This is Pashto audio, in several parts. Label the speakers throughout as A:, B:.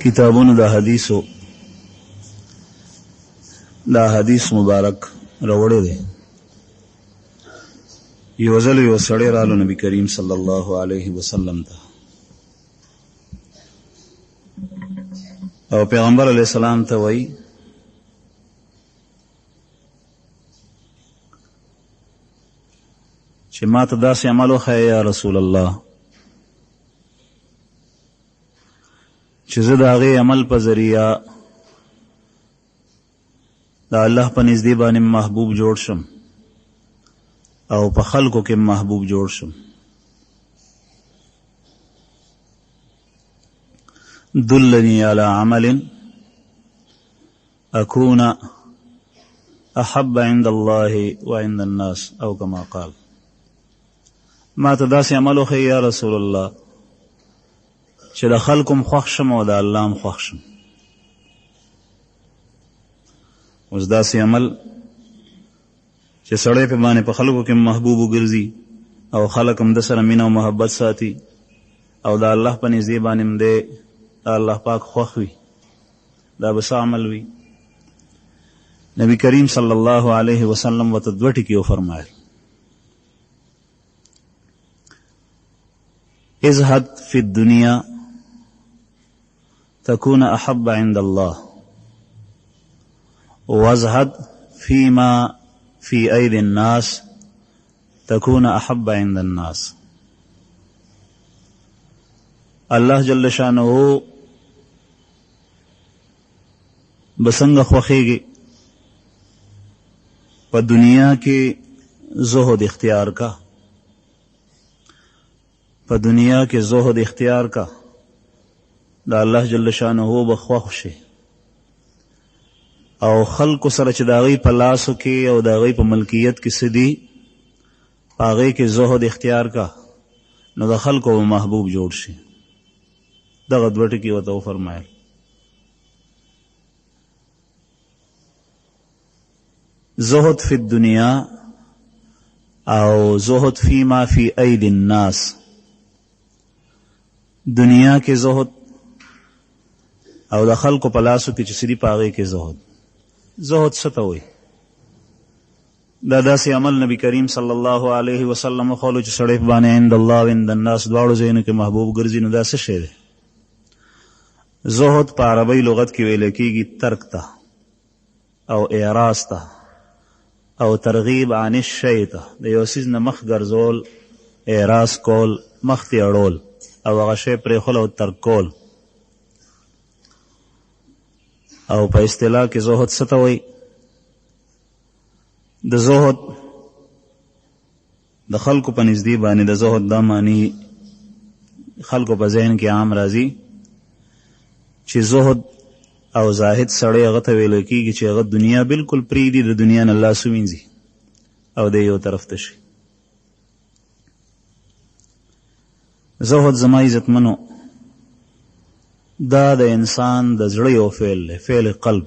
A: کتابونو دا حدیث مبارک راوړی دی. یو ځل یو سړی رالو نبی کریم صلی الله علیه وسلم ته، او پیغمبر علیه السلام ته وایي چې ما ته داسې عمل وښیه یا رسول الله چې زه د هغې عمل په ذریعه د الله په نزدې باندې محبوب جوړ شم او په خلکو کې محبوب جوړ شم. دلني على عمل أكون أحب عند الله وعند الناس أو كما قال. ما ته داسې عمل وښیه یا رسول الله چې د خلکو هم خوښ شم او د الله هم خوښ شم. اوس داسې عمل چې سړی په باندې په خلکو کې محبوب وګرځي او خلک هم د سره مینه او محبت ساتي او د الله په نزدې باندې هم دی د الله پاک خوښ وي، دا به څه عمل وي؟ نبی کریم صلی الله علیه وسلم ورته دوه ټکي وفرمایل: ازهد فی الدنیا تكون أحب عند الله وازهد فيما في أيدي الناس تكون أحب عند الناس. الله جل شانه بسنگ خوخیگی پا دنیا کی زہد اختیار کا، پا دنیا کی زہد اختیار کا دا الله جل شانه بخوښ شي او خلکو سره چې د هغوی په لاسو کې او د هغوی په ملکیت کې څه دي په هغې کې زهد اختیار کا نو د خلکو به محبوب جوړ شي. دغه دوه ټکي ورته وفرمایل. زهد فی الدنیا او زهد فیما فی ایدی الناس. دنیا کې زهد او د خلکو په لاسو کې چې څه دي په هغې کې زهد. زهد څه ته وایي؟ دا داسې عمل نبی کریم صلی الله علیه وسلم وښولو چې سړی په باندې عند الله او عند الناس دواړو ځایونو کې محبوب ګرځي. نو دا څه شی دی؟ زهد په عربی لغت کې ویل کېږي ترک ته او اعراض ته او ترغیب عن الشی ته، د یو څیز نه مخ ګرځول، اعراض کول، مخ ته اړول او هغه شی پرېښول او ترک کول. او په اصطلاح کې زهد څه ته وایي؟ د زهد د خلکو په نزدې باندې د زهد دا معنی خلکو په ذهن کې عام راځي چې زهد او زاهد سړی هغه ته ویل کېږي چې هغه دنیا بالکل پرېږدي، د دنیا نه لاس ووینځي او د یو طرف ته شي. زهد زما عزتمنو دا د انسان د زړه یو فعل دی، فعل قلب.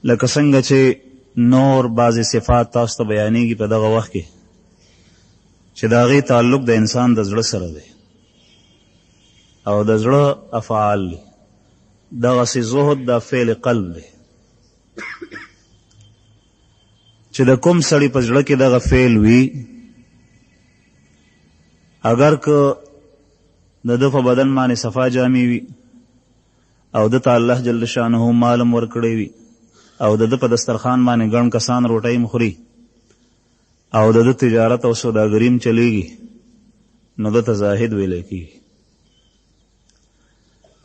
A: لکه څنګه چې نور بعضې صفات تاسو ته بیانېږي په دغه وخت کې چې د هغې تعلق د انسان د زړه سره دی او د زړه افعال دي، دغسې زهد دا فعل قلب دی چې د کوم سړي په زړه کې دغه فعل وي، اگر که د ده په بدن باندې صفا جامې وي او ده ته الله جل شانه مال هم ورکړی وي او د ده په دسترخوان باندې ګڼ کسان روټۍ هم خوري او د ده تجارت او سوداګري هم چلیږي، نو ده ته زاهد ویلی کېږي.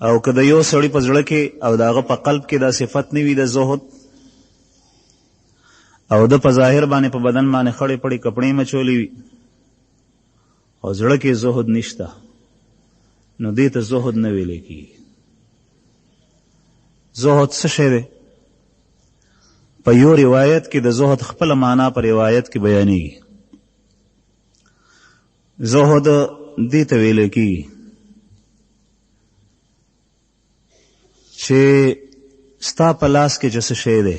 A: او که د یو سړي په زړه کې او د هغه په قلب کې دا صفت نه وي د زهد او ده په ظاهر باندې په بدن باندې خړې پړې کپړې مچولې وي او زړه کې زهد نشته، نو دې ته زهد نه ویلی کېږي. زهد څه شی دی؟ په یو روایت کې د زهد خپله معنا په روایت کې بیانېږي. زهد دې ته ویلی کېږي چې ستا په لاس کې چې څه شی دی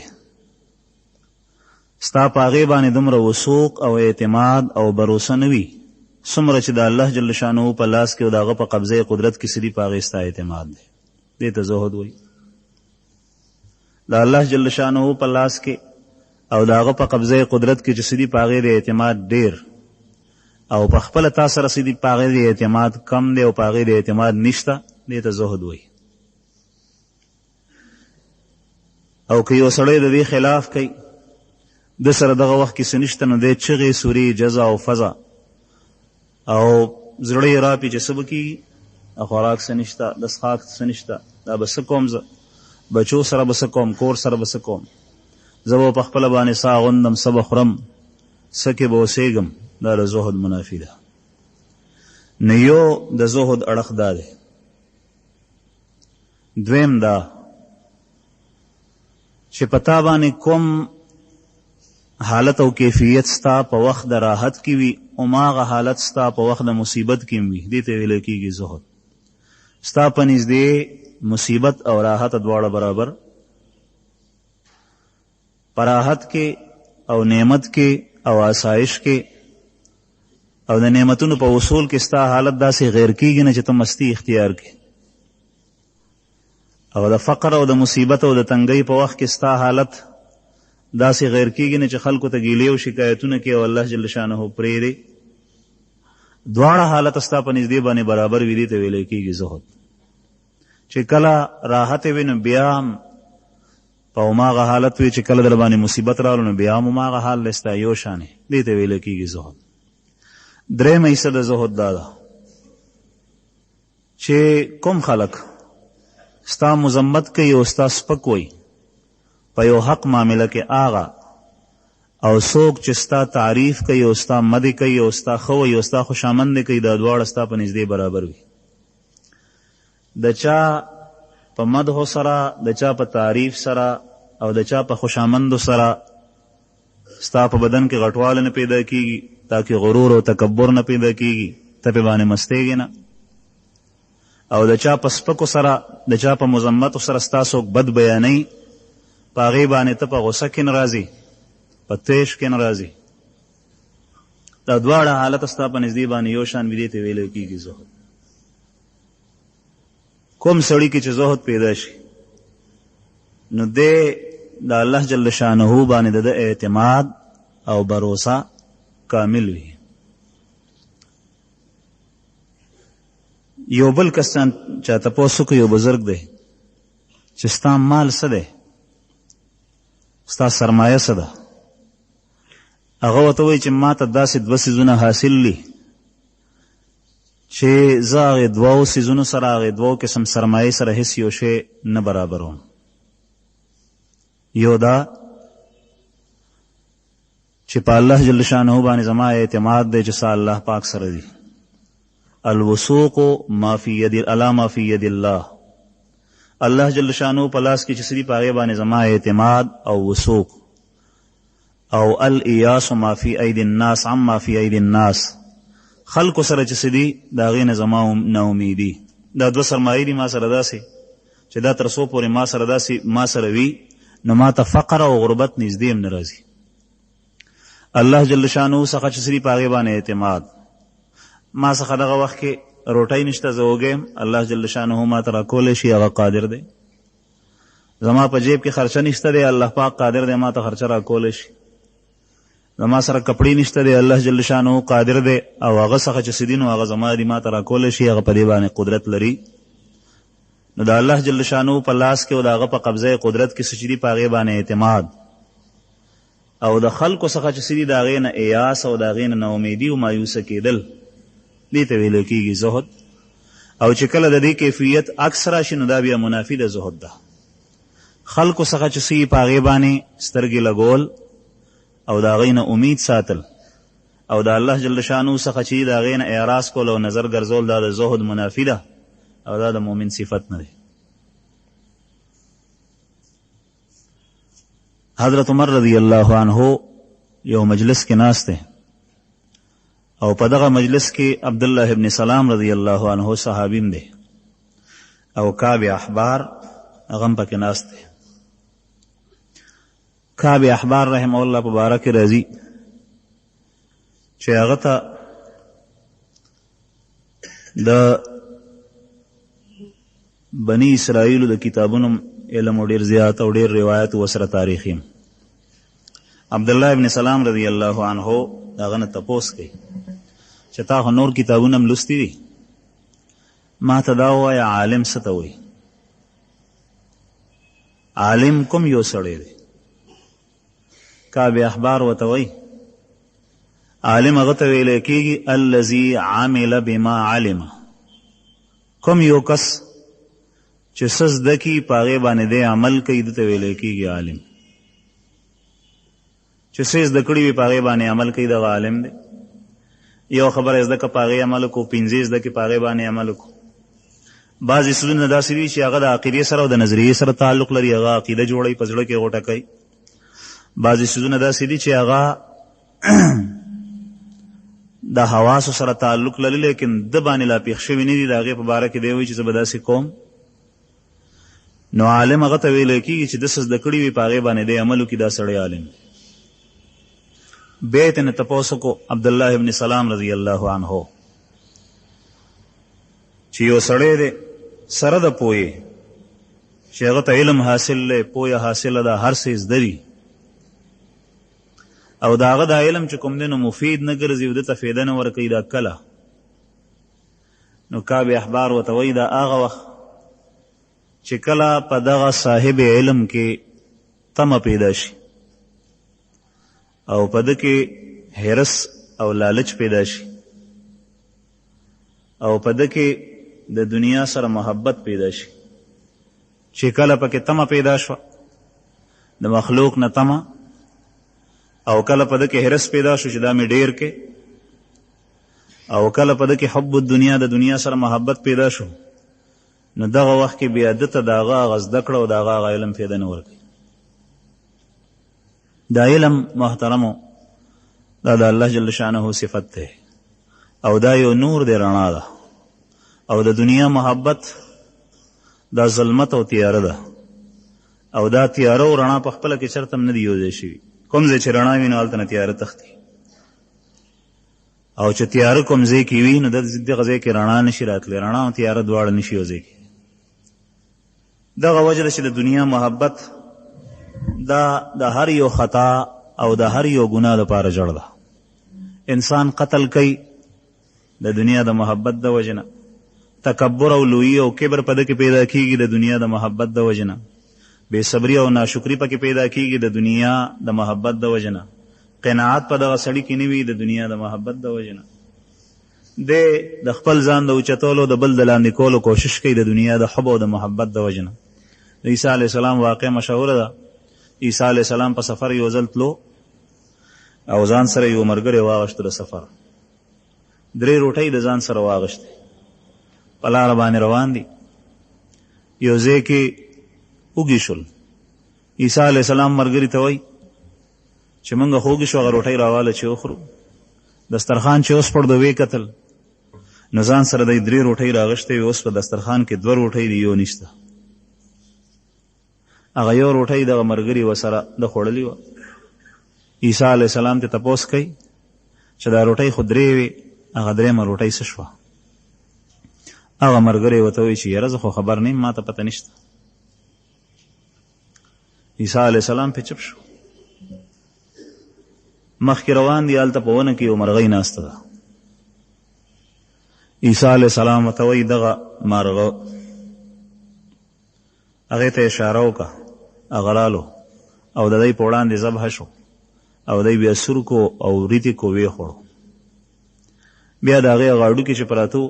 A: ستا په هغې باندې دومره وثوق او اعتماد او بروسه نه وي څومره چې د الله جل شانه په لاس کې او د هغه په قبضه قدرت کې څه دي په هغې ستا اعتماد دی. دې ته زهد وایي. د الله جل شانه په لاس کې او د هغه په قبضه قدرت کې چې څه دي په هغې د اعتماد ډېر او په خپله تا سره څه دي په هغې د اعتماد کم دی او په هغې د اعتماد نشته، دې ته زهد وایي. او که یو سړی د دې خلاف کوي، د سره دغه وخت کې څه نشته، نو دی چغې سورې جزا او فضا او زړه یې راپي چې څه به کېږي، خوراک څه نشته، د څښاک څه نشته، دا به څه کوم، زه بچو سره به څه کوم، کور سره به څه کوم، زه به په خپله باندې سا غوندم، څه به خورم، څه کې به اوسېږم. دا د زهد منافي ده. نو یو د زهد اړخ دا دی. دویم دا چې په تا باندې کوم حالت او کیفیت ستا په وخت د راحت کې وي، هماغه حالت ستا په وخت د مصیبت کې وي، دې ته ویلی کېږي زهد. ستا په نږدې مصیبت او راحت دواړه برابر، په راحت کې او نعمت کې او آسایش کې او د نعمتونو په وصول کې ستا حالت داسې غیر کېږي نه چې ته مستی اختیار کې، او د فقر او د مصیبت او د تنګۍ په وخت کې ستا حالت داسې غیر کېږي نه چې خلکو ته ګیلې او شکایتونه کوي او الله جل شانه پرېږدي. دواړه حالت ستا په نږدې باندې برابر وي، دې ته ویلی کېږي زهد. چې کله راحت وي نو بیا هم په هماغه حالت وي، چې کله در باندې مصیبت راغلو نو بیا هم هماغه حال دی ستا یو شان، دې ته ویلی کېږي زهد. درېیمه حصه د زهد دا ده چې کوم خلک ستا مذمت کوي او ستا سپک وي په یو حق معامله کې آغا، او څوک چې ستا تعریف کوي او ستا مدح کوي او ستا ښه وایي او ستا خوشامندې کوي، دا دواړه ستا په نږدې برابر وي. د چا په مدحو سره، د چا په تعریف سره او د چا په خوشامندو سره ستا په بدن کې غټواله نه پیدا کېږي، تاکہ غرور او تکبر نه پیدا کېږي، ته پې باندې مستېږي نه. او د چا په سپکو سره، د چا په مذمتو سره ستا څوک بد بیانوي، په هغې باندې ته په غصه کې نه راځي، په تیش کې نه راځي. دا دواړه حالت ستا په نږدې باندې یو شان وي، دې ته ویلی کېږي زهد. کوم سړي کې چې زهد پیدا شي نو دی د الله جل شانه باندې د اعتماد او بروسه کامل وي. یو بل کس چا تپوس وکړي، یو بزرګ دی چې ستا مال څه دی، ستا سرمایه څه ده؟ هغه ورته وایي چې ما ته داسې دوه څیزونه حاصل دي چې زه هغې دوو څیزونو سره، هغې دوو قسم سرمایې سره هېڅ یو شی نه برابروم. یو دا چې په الله جل شانه باندې زما اعتماد دی چې ستا الله پاک سره دی. الوثوق ما فی ید الا ما فی ید الله، الله جل شانه په لاس کې چې څه دي په هغې باندې زما اعتماد او وثوق. او الایاس ما فی ایدی الناس عما فی ایدی الناس، خلکو سره چې څه دي د هغې نه زما ناامیدي. دا دوه سرمایې دي ما سره داسې چې دا تر څو پورې ما سره داسې ما سره وي نو ما ته فقر او غربت نږدې هم نه راځي. الله جل شانه څخه چې څه دي په هغې باندې اعتماد. ما څخه دغه وخت کې روټۍ نشته، زه وږی یم، الله جل شانه ما ته راکولی شي، هغه قادر دی. زما په جیب کې خرچه نشته دی، الله پاک قادر دی ما ته خرچه راکولی شي. زما سره کپړې نشته دی، الله جل شانه قادر دی او هغه څخه چې څه دي نو هغه زما دي ما ته راکولی شي، هغه په دې باندې قدرت لري. نو د الله جل شانه په لاس کې او د هغه په قبضه قدرت کې څه چې دي په هغې باندې اعتماد، او د خلکو څخه چې څه دي د هغې نه ایاس او د هغې نه ناامیدي او مایوسه کېدل، دې ته ویلی کېږي زهد. او چې کله د دې کیفیت عکس راشي نو دا بیا منافي د زهد ده. خلکو څخه چې څه په هغې باندې سترګې لګول او د هغې نه امید ساتل او د الله جل شانو څخه چې د هغې نه اعراض کول او نظر ګرځول، دا د زهد منافي ده او دا د مؤمن صفت نه دی. حضرت عمر رضی الله عنه یو مجلس کې ناست دی او په دغه مجلس کې عبدالله ابن سلام رضی الله عنه صحابیم دی او کعب احبار هغه هم پکې ناست دی. کعب احبار رحمه الله په باره کې راځي چې هغه ته د بنی اسرائیلو د کتابونو علم ډیر زیات او ډیر روایت وسره تاریخي. عبدالله ابن سلام رضی الله عنه هغه نه تپوس کوي چې تا خو نور کتابونه هم لوستي دي، ما ته دا ووایه عالم څه ته وایي؟ عالم کوم یو سړی دی؟ کعب احبار ورته وایي عالم هغه ته ویلی کېږي الذي عمل بما علم. کوم یو کس چې څه زده کي په هغې باندې دی عمل کوي ده ته ویلی کېږي عالم. چې څه زده کړي وي په هغې باندې عمل کوي دغه عالم دی. یو خبره زده که په هغې عمل وکړو، پنځې زده کړي په هغې باندې عمل وکړو. بعضې څیزونه داسې دي چې هغه د عقیدې سره او د نظریې سره تعلق لري، هغه عقیده جوړوي، په زړه کې غوټه کوي. بعضې څیزونه داسې دي چې هغه د حواسو سره تعلق لري لیکن د باندې لا پېښ شوي نه دي، د هغې په باره کې دی وایي چې زه به داسې کوم. نو عالم هغه ته ویلی کېږي چې ده څه زده کړي وي په هغې باندې دی عمل وکړي، دا سړی عالم. بیا یې ترنه تپوس وکړو عبدالله ابن سلام رضی الله عنه چې یو سړی دی سره د پوهې چې هغه ته علم حاصل دی، پوهه حاصله ده، هر څه زده دي، او د هغه دا علم چې کوم دی نو مفید نه ګرځي او ده ته فایده نه ورکوي، دا کله؟ نو کعب احبار ورته وایي دا هغه وخت چې کله په دغه صاحب علم کې تمه پیدا شي او په ده کې حرص او لالچ پیدا شي او په ده کې د دنیا سره محبت پیدا شي. چې کله پکې تمه پیدا شوه د مخلوق نه تمه، او کله په ده کې حرص پیدا شو چې دا مې ډیر کې، او کله په ده کې حب الدنیا د دنیا سره محبت پیدا شو، نو دغه وخت کې بیا ده ته د هغه هغه زده کړه او د هغه هغه علم فایده نه ورکوي. دا علم محترمو دا د الله جل شانه صفت دی او دا یو نور دی، رڼا ده، او د دنیا محبت دا ظلمت او تیاره ده، او دا تیاره او رڼا په خپله کې چرته هم نه دي یوځای شوي. کوم ځای چې رڼا وي نو هلته نه تیاره تښتي، او چې تیاره کوم ځای کې وي نو دغه ځای کې رڼا نشي راتلی، رڼا او تیاره دواړه نشي یو ځای کې. دغه وجه ده چې د دنیا محبت دا د هر یو خطا او د هر یو ګناه دپاره جړ ده. انسان قتل کوي د دنیا د محبت د وجې نه، تکبر او لویي او کبر په ده کې پیدا کېږي د دنیا د محبت د وجې نه، بې صبري او ناشکري پکې پیدا کېږي د دنیا د محبت د وجې نه، قناعت په دغه سړي کې نه وي د دنیا د محبت د وجې نه، دی د خپل ځان د اوچتولو د بل د لاندې کولو کوشش کوي د دنیا د حب او د محبت د وجې نه. د عیسی علیه السلام واقع مشهوره ده. عیسی علیه السلام په سفر یو ځل تلو او ځان سره یو ملګری واغشته د سفر، 3 روټۍ د ځان سره واغشتې، په لاره باندې روان دي، یو ځای کې وږي شول. عیسی علیه السلام ملګري ته وایي چې موږ خو وږي شو، هغه روټۍ راواله چې وخورو. دسترخوان چې اوس پړ د وې کتل نو ځان سره د 3 روټۍ راغشتې وي، اوس په دسترخوان کې 2 روټۍ دي، یو نشته. هغه یو روټۍ دغه ملګري ورسره د خوړلې وه. عیسی علیه السلام ته تپوس کوي چې دا روټۍ خو 3 وې، هغه 3مه روټۍ څه شوه؟ هغه ملګری ورته وایي چې یاره زه خو خبر نه یم، ما ته پته نشته. عیسی علیه السلام پې چپ شو. مخکې روان دي، هلته په ونه کې یو مرغۍ ناسته ده. عیسی علیه السلام ورته وایي دغه مارغه، هغې ته اشاره وکړه، هغه رالو او د دی په وړاندې ذبحه شو او دی بیا سور کو او ریتې کو ویې خوړو. بیا د هغې هغه هډوکي چې پراته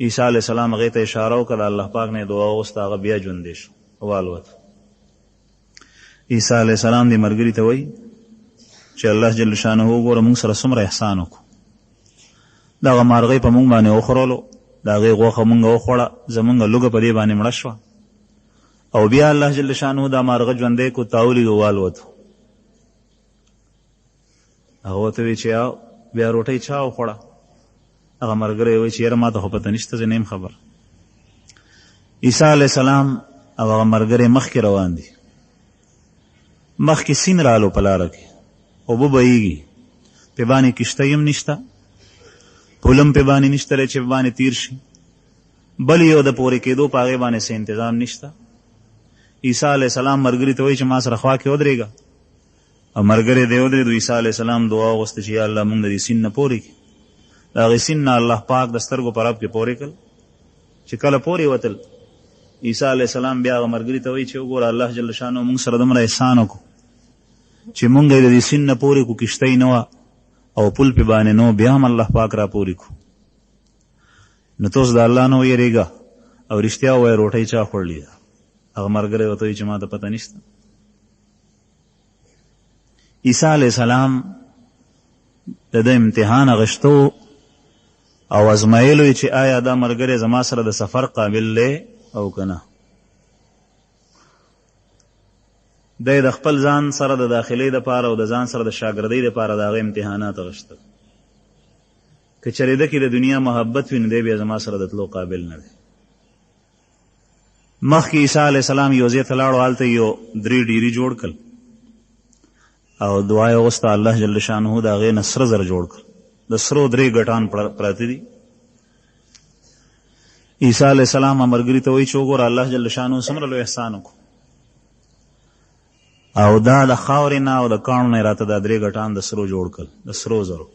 A: عیسی علیه السلام هغې ته اشاره وکړه، د الله پاک نه دعا وغوښته، هغه بیا ژوندی شو، والوت. عیسی علیه السلام دې ملګري ته وایي چې الله جل شانه وګوره موږ سره څومره احسان وکړو، دغه مارغۍ په موږ باندې وخوړلو، د هغې غوښه موږ وخوړه، زموږ لوږه په دې باندې مړه شوه، او بیا الله جل شانه دا مارغه ژوندی کو، تاولي والوتو. هغه ورته وایي چې بیا روټۍ چا وخوړه؟ هغه ملګری وایي چې یاره ما ته خو پته نشته، زه نه یم خبر. عیسی علیه السلام او هغه ملګری مخکې روان دي، مخکې سیند رالو په لاره کې، اوبه بهیږي، پې باندې کشتۍ هم نشته پولم پې باندې نشته دی چې په باندې تیر شي، بل یو د پورې کېدو په هغې باندې څه انتظام نشته. عیسی علیه السلام ملګري ته وایي چې ما سره خوا کې ودرېږه، او ملګری دی ودرېدو. عیسی علیه السلام دعا وغوښته چې یا الله مونږ د دې سیند نه پورې کړي. د هغې سیند نه الله پاک د سترګو په رب کې پورې کړل. چې کله پورې وتل، عیسی علیه السلام بیا هغه ملګري ته وایي چې وګوره الله جل شانه مونږ سره دومره احسان وکړو چې مونږ یې د دې سیند نه پورې کړو، کښتۍ نه وه او پل پې باندې نو، بیا هم الله پاک را پورې کړو. نو ته اوس د الله نه ویرېږه او رښتیا ووایه روټۍ چا خوړلې ده. هغه ملګری ورته وایي چې ما ته پته نشته. عیسی علیه السلام د ده امتحان اخیستو او ازمایلو یې چې آیا دا ملګری زما سره د سفر قابل دی او که نه. دی د خپل ځان سره د داخلۍ دپاره او د ځان سره د شاګردۍ دپاره د هغه امتحانات اخیستل. که چېرې ده کې د دنیا محبت وي نو دی بیا زما سره د تلو قابل نه دی. مخکې عیسی علیه السلام یو ځای ته لاړو، هلته یو 3 ډیري جوړ کړل او دعا یې وغوښته الله جل شانه د هغې نه سره زر جوړ کړل. د سرو 3 ګټان پراته دي. عیسی علیه السلام ملګري ته وایي چې وګوره الله جل شانه څومره لوی احسان وکړو، او دا د خاورې نه او د کاڼو نه یې راته دا 3 ګټان د سرو جوړ کړل، د سرو زرو.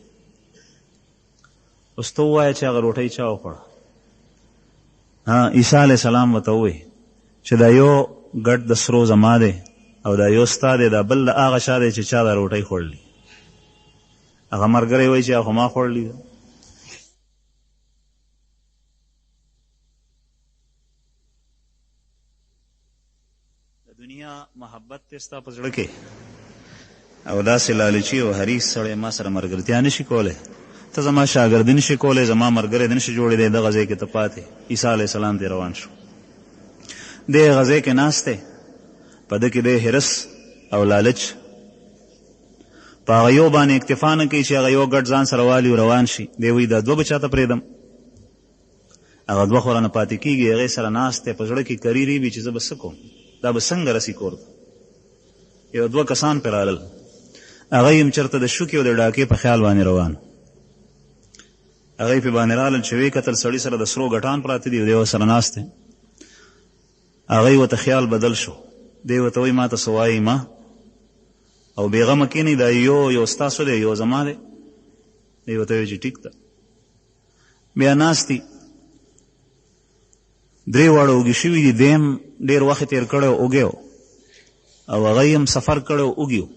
A: اوس ته ووایه چې هغه روټۍ چا وخوړه؟ عیسی علیه السلام ورته ووایي چې دا یو ګټ د سرو زما دی او دا یو ستا دی، دا بل د هغه چا دی چې چا دا روټۍ خوړلي. هغه ملګری وایي چې هغه خو ما خوړلي ده. د دنیا محبت دی ستا په زړه کې او داسې لالچي او حریص سړی ما سره ملګرتیا نشي کولی، ته زما شاګردي نشي کولی، زما ملګری دې نشي جوړېدی. دغه ځای کې ته پاتې. عیسی علیه السلام ته روان شو. دی هغه ځای کې ناست دی، په ده کې دی حرص او لالچ. په هغه یو باندې اکتفا نه کوي چې هغه یو ګډ ځان سره والي روان شي. دی وایي دا 2 به چاته پرېږدم، هغه 2 خو رانه پاتې کېږي. هغې سره ناست دی، په زړه کې کریري وي چې زه به څه کوم، دا به څنګه رسي کور ته. یو 2 کسان پرې رالل، هغه یې هم چېرته د شوکې او د ډاکې په خیال باندې روان. هغه یې پې باندې رالل چې ویې کتل سړي سره د سرو ګټان پراته دي او دی ورسره ناست دی. هغه یې ورته خیال بدل شو. دی ورته وایي ما ته څه وایي ما، او بېغمه کښېنئ، دا یو ستاسو دی یو زما دی. دی ورته وایي چې ټیک ده. بیا ناست دي، 3 واړه اوږې شوي دي. دی هم ډېر وخت تېر کړی اوږی و او هغه یې هم سفر کړی و اوږي و.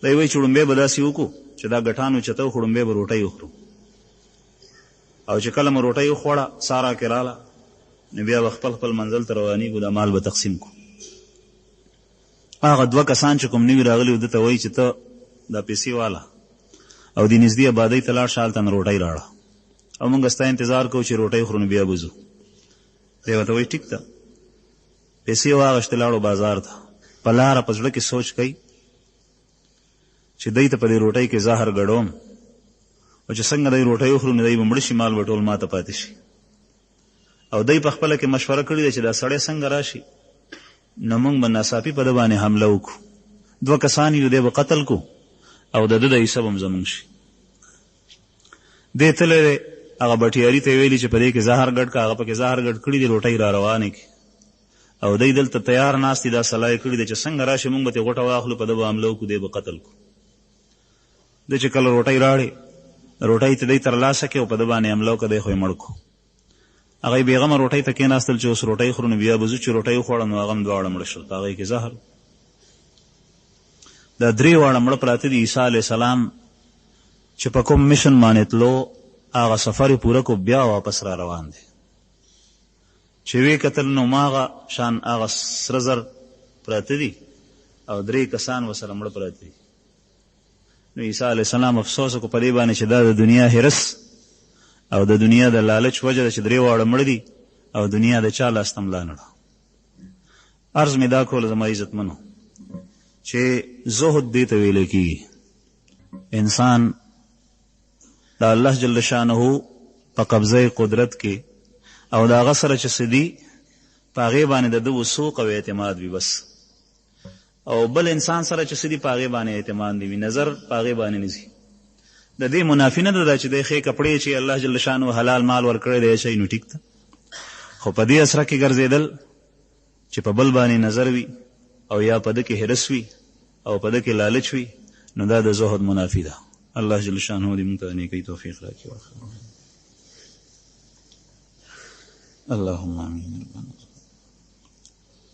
A: دی وایي چې وړومبی به داسې وکړو چې دا ګټان اوچته وخړو، وړومبی به روټۍ وخورو، او چې کله مو روټۍ وخوړه ساره کې راله نو بیا به خپل منزل ته روانېږو، دا مال به تقسیم کړو. هغه 2 کسان چې کوم نوي راغلي و ده ته وایي چې ته دا پیسې واله او دې نږدې آبادۍ ته لاړ شه، هلته نه روټۍ راړه او موږ ستا انتظار کوو چې روټۍ خورو نو بیا به ځو. دی ورته وایي ټیک ده. پیسې واغېښتې لاړو بازار ته. په لاره په زړه کې سوچ کوي چې دی ته په دې روټۍ کې زهر ګډوم او چې څنګه دی روټۍ وخورو نو دی به مړه شي، مال به ټول ما ته پاتې شي. او دی په خپله کې مشوره کړې ده چې دا سړی څنګه راشي نو موږ به ناڅاپي په ده باندې حمله وکړو. 2 کسان یو، دی به قتل کو او د ده د حساب هم زموږ شي. دی تللی دی، هغه بټیاري ته یې ویلي چې په دې کې زهر ګډ که. هغه پکې زهر ګډ کړي دي، روټۍ را روانې کړي او دی دلته تیار ناست دي. دا صلاح یې کړې ده چې څنګه راشي موږ به ترې غوټه واخلو، په ده به حمله وکړو، دی به قتل کو. دی چې کله روټۍ راړې، روټۍ ته دی ترلاسه کړې او په ده باندې حمله وکړه، دی خو یې مړ کو. هغه یې بېغمه روټۍ ته کېناستل چې اوس روټۍ خورو نو بیا به ځو. چې روټۍ وخوړه نو هغه هم 2 واړه مړه شول، په هغې کې زهر. دا 3 واړه مړه پراته دي. عیسی علیه السلام چې په کوم میشن باندې تلو هغه سفر یې پوره کو، بیا واپس را روان دی. چې ویې کتل نو هماغه شان هغه سره زر پراته دي او 3 کسان ورسره مړه پراته دي. نو عیسی علیه السلام افسوس وکړو په دې باندې چې دا د دنیا حرص او د دنیا د لالچ وجه ده چې 3 واړه مړه دي او دنیا د چا لاس ته ملا نه ده. عرض مې دا کول زما عزتمنو چې زهد دې ته ویلی کېږي انسان د الله جل شانه په قبضه قدرت کې او د هغه سره چې څه دي په هغې باندې د ده وثوق او اعتماد وي بس، او بل انسان سره چې څه دي په هغې باندې اعتماد نه وي، نظر په هغې باندې نه ځي. د دې منافي نه ده چې د ښې کپړې چې الله جل شانو حلال مال ورکړی دی شی نو ټیک ده، خو په دې اسره کې ګرځېدل چې په بل باندې نظر وي او یا په ده کې حرص وي او په ده کې لالچ وي نو دا د زهد منافي ده. الله جل شانه دې موږ ته نیکۍ توفیق راکړي. اللهم آمين.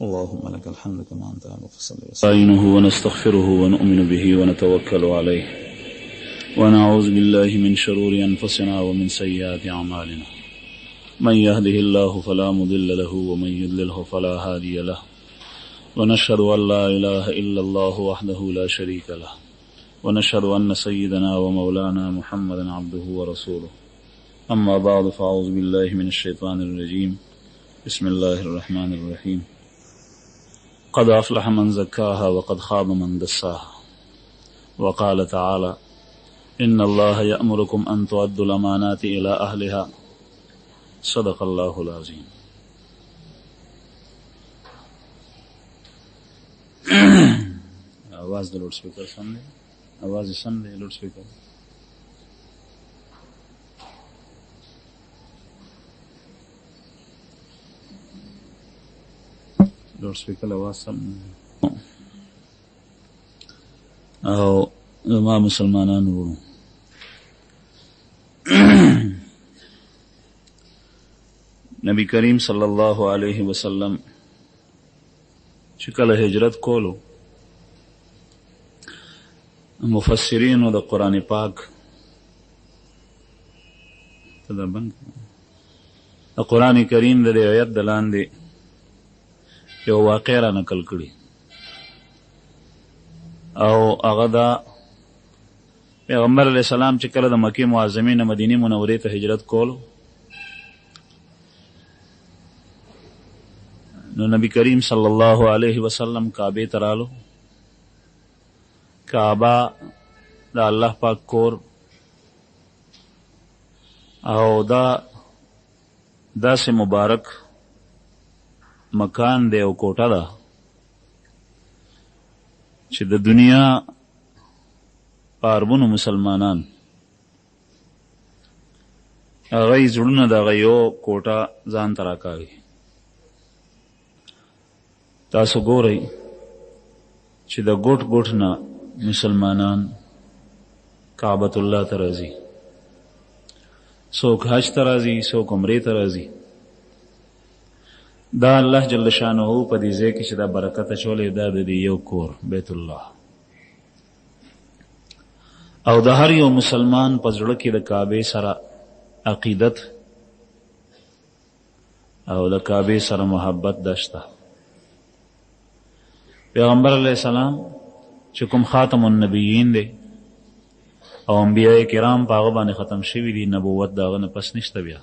A: اللهم لك الحمد كما أنت أهل فصل وسلم. نستعينه ونستغفره ونؤمن به ونتوكل عليه ونعوذ بالله من شرور أنفسنا ومن سيئات أعمالنا. من يهده الله فلا مضل له ومن يضلله فلا هادي له ونشهد أن لا إله إلا الله وحده لا شريك له ونشهد أن سيدنا ومولانا محمدا عبده ورسوله. أما بعد فأعوذ بالله من الشيطان الرجيم. بسم الله الرحمن الرحيم. قد أفلح من زكاها وقد خاب من دساها. وقال تعالى إن الله يأمركم أن تؤدوا الأمانات إلى أهلها. صدق الله العظيم. आवाज د لوډ سپیکر سم دی، आवाज سم دی لوډ سپیکر. لوډ سپیکر आवाज سم او ما مسلمانانو ورو نبی کریم صلی الله علیه وسلم چې کله هجرت کولو مفسرینو د قرآن پاک د قرآن کریم د دې آیت د لاندې یو واقع را نقل کړي او هغه دا پیغمبر علیه السلام چې کله د مکې معظمې نه مدینې منورې ته هجرت کولو نو نبی کریم صلی الله علیه وسلم کعبې ته رالو. کعبه د الله پاک کور او دا داسې مبارک مکان دی او کوټه ده چې د دنیا په اربونو مسلمانان هغوی زړونه د هغه یو کوټه ځان ته راکاږي. تاسو ګورئ چې د ګوټ ګوټ نه مسلمانان کعبۃ الله ته راځي، څوک حج ته راځي، څوک عمرې ته راځي. دا الله جل شانه په دې ځای کې چې دا برکت اچولی دا د دې یو کور بیت الله او د هر یو مسلمان په زړه کې د کعبې سره عقیدت او د کعبې سره محبت داشته. پیغمبر علیہ السلام چې کوم خاتم النبیین دی او انبیاء کرام په هغه باندې ختم شوي دي، نبوت د هغه نه پس نشته بیا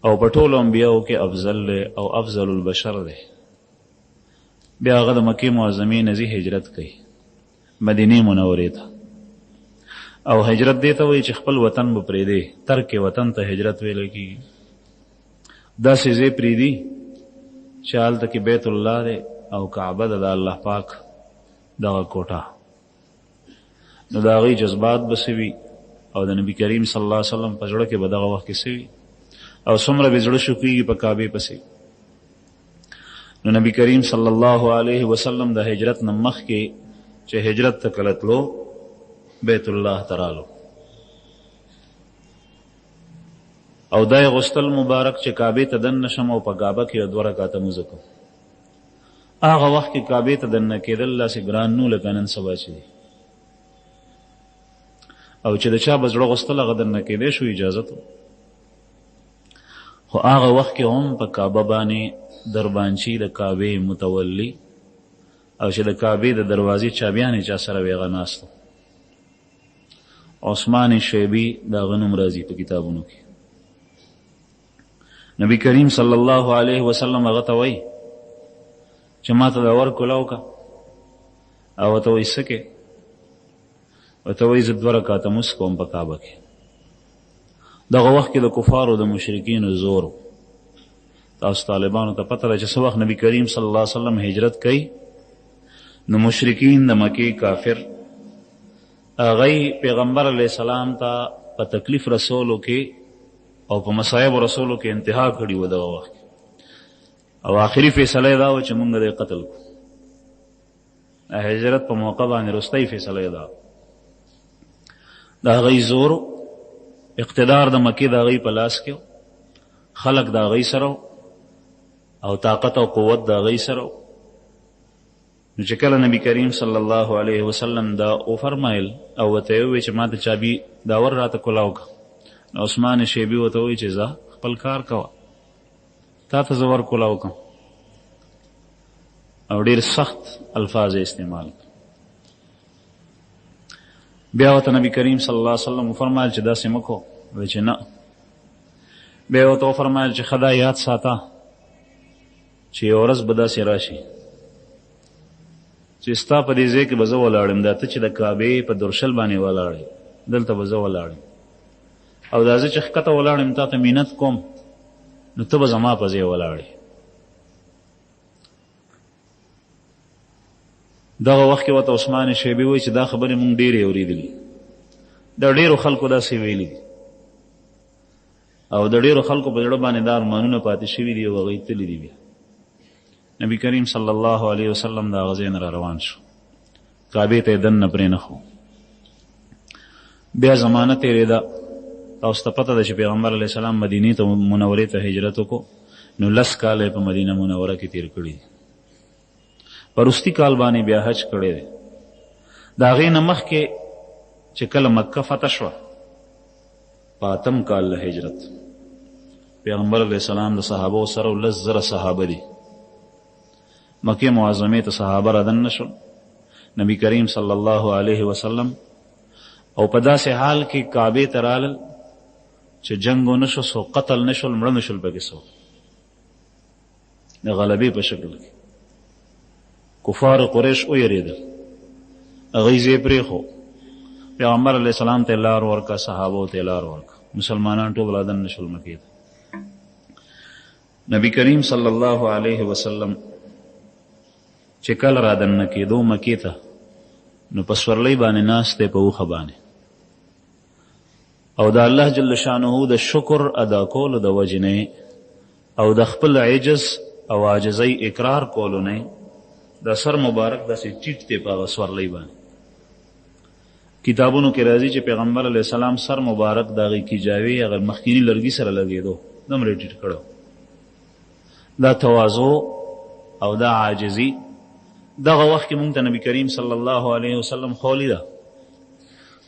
A: او په ټولو انبیاءو کې افضل دی او افضل البشر دی. بیا هغه د مکې معظمې نه ځي هجرت کوي مدینې منورې ته او هجرت دې ته وایي چې خپل وطن به پرېږدي، ترک وطن ته هجرت ویلی کېږي. داسې ځای پرېږدي چې هلته کې بیت الله دی او کعبه ده د الله پاک دغه کوټه. نو د هغوی جذبات به څه وي او د نبي کریم صلی الله علیه وسلم په زړه کې به دغه وخت کې څه وي او څومره به زړه شوکېږي په کعبې پسې. نو نبي کریم صلی الله علیه وسلم د هجرت نه مخکې چې هجرت ته کله تلو بیت الله ته رالو او دا یې غوښتل مبارک چې کعبې ته دننه شم او په کعبه کې 2 رکعته لمونځ وکړم. هغه وخت کې کعبې ته دننه کېدل داسې ګران نو لکه نن سبا چې دی او چې د چا به زړه غوښتل هغه دننه کېدی شو اجازت، خو هغه وخت کې هم په کعبه باندې دربانچي د کعبې متولی او چې د کعبې د دروازې چابیانې چا سره وی هغه ناست عثمان شیبي د هغه نوم راځي په کتابونو کې. نبی کریم صلی الله علیه وسلم هغه ته وایي چې ما ته دا ورکوله وکړه او ورته وایي څه کې؟ ورته وایي زه 2 رکعته لمونځ کوم په کعبه کې. دغه وخت کې د کفارو د مشرکینو زور، تاسو طالبانو ته پته ده چې څه وخت نبی کریم صلی الله علیه وسلم هجرت کوي نو مشرکین د مکې کافر هغوی پیغمبر علیه السلام ته په تکلیف رسولو کې او په مصایب رسولو کې انتها کړي و دغه وخت او آخري فیصله یې دا وه چې موږ دې قتل کړو. د هجرت په موقع باندې وروستی فیصله یې دا د هغوی زور اقتدار د مکې د هغوی په لاس کې خلق د هغوی سره او طاقت او قوت د هغوی سره. نو چې کله نبی کریم صلی الله علیه وسلم دا وفرمایل او ورته یې وویل چې ما ته چابي دا ور راته کولاو که، نو عثمان شیبي ورته وویل چې ځه خپل کار کوه، تا ته زه ور کولاو کړم. او ډېر سخت الفاظ یې استعمال کړل. بیا ورته نبی کریم صلی الله علیه وسلم وفرمایل چې داسې مه کوه، وایي چې نه. بیا ورته وفرمایل چې ښه دا یاد ساته چې یوه ورځ به داسې راشي چې ستا په دې ځای کې به زه ولاړم، دا ته چې د کعبې په درشل باندې ولاړې دلته به زه ولاړم، او دا زه چې ښکته ولاړم تا ته منت کوم نو ته به زما په ځای ولاړې. دغه وخت کې ورته عثمان شیبي وایي چې دا خبرې مونږ ډېرې اورېدلي، د ډېرو خلکو داسې ویلي دي او د ډېرو خلکو په زړه باندې دا ارمانونه پاتې شوي دي او هغوی تللي دي. بیا نبی کریم صلی الله علیه وسلم د هغه ځای نه را روان شو، کعبې ته یې دننه پرېنښو. بیا زمانه تېرېده، تاسو ته پته ده چې پیغمبر علیه السلام مدینې ته منورې ته هجرت وکړو، نو 10 کاله یې په مدینه منوره کې تېر کړي دي. په وروستي کال باندې بیا حج کړی دی. د هغې نه مخکې چې کله مکه فتح شوه په 8م کال له هجرت، پیغمبر علیه السلام د صحابو سره 10,000 صحابه دي. مکې معظمې ته صحابه را دننه شول، نبی کریم صلی الله علیه وسلم او په داسې حال کې کعبې ته رالل چې جنګ ونه شو، سو قتل نه شول، مړه نه شول، پکې سو د غلبې په شکل کې. کفار قریش ویرېدل، هغوی ځای پرېښو، پیغمبر علیه السلام ته لار ورکړه، صحابو ته لار ورکړه، مسلمانان ټول را دننه شول مکې ته. نبی کریم صلی الله علیه وسلم چې کله را دننه کېدو مکې ته، نو په سورلۍ باندې ناست دی، په اوښه باندې، او د الله جل شانه د شکر ادا کولو د وجې نه او د خپل عجز او عاجزۍ اقرار کولو نه د سر مبارک داسې ټیټ دی په هغه سورلۍ باندې. کتابونو کې راځي چې پیغمبر علیه السلام سر مبارک د هغې کیجاوې هغه مخکیني لرګي سره لګېدو، دومره ټیټ کړی. دا تواضع او دا عاجزي دغه وخت کې مونږ ته نبی کریم صلی الله علیه وسلم خولی ده.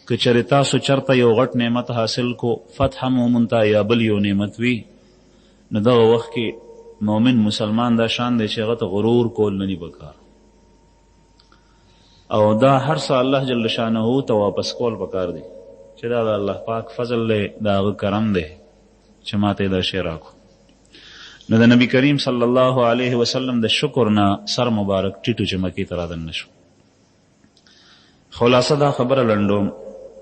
A: که چېرې تاسو چرته یو غټ نعمت حاصل کو، فتح مومن ته یا بل یو نعمت وي، نو دغه وخت کې مومن مسلمان دا شان دی چې هغه ته غرور کول نه دي پکار، او دا هر څه الله جل شانه ته واپس کول پکار دی چې دا د الله پاک فضل دی، د هغه کرم دی چې ما ته دا شی راکړو. نو د نبی کریم صلی الله علیه وسلم د شکر نه سر مبارک ټیټو چې مکې ته را دننه شو. خلاصه دا خبره لنډوم،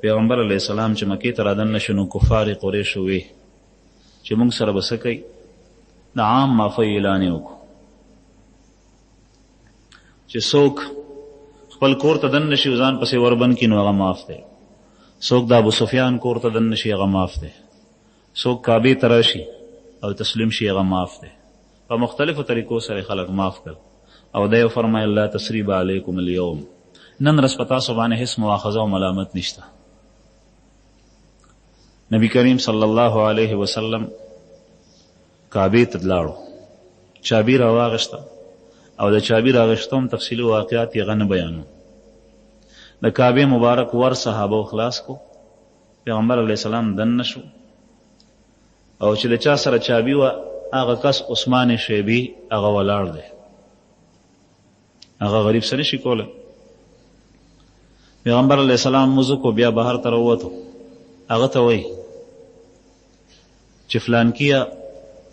A: پیغمبر علیه السلام چې مکې ته را دننه شو نو کفار قریش وی چې موږ سره به څه کوي، د عام معافۍ اعلان یې وکړو چې څوک خپل کور ته دننه شي ځان پسې وربند کړي نو هغه معاف دی، څوک د ابو سفیان کور ته دننه شي هغه معاف دی، څوک کعبې ته راشي او تسلیم شي هغه معاف دی. په مختلفو طریقو سره خلک معاف کړ، او دا یې وفرمایل لا تثریب علیکم اليوم، نن ورځ په تاسو باندې هېڅ مؤاخذه او ملامت نشته. نبی کریم صلی الله علیه وسلم کعبې ته لاړو، چابي راواغېسته، او د چابي راغېستو هم تفصیلي واقعات یې هغه نه بیانو. د کعبې مبارک ور صحابو خلاص کو، پیغمبر علیه السلام دننه شو، او چې د چا سره چابي وه هغه کس عثمان شیبي هغه ولاړ دی، هغه غریب څه نشي کولی. پیغمبر علیه السلام موزه کو، بیا بهر ته راووتو، هغه ته وایي چې فلانکیه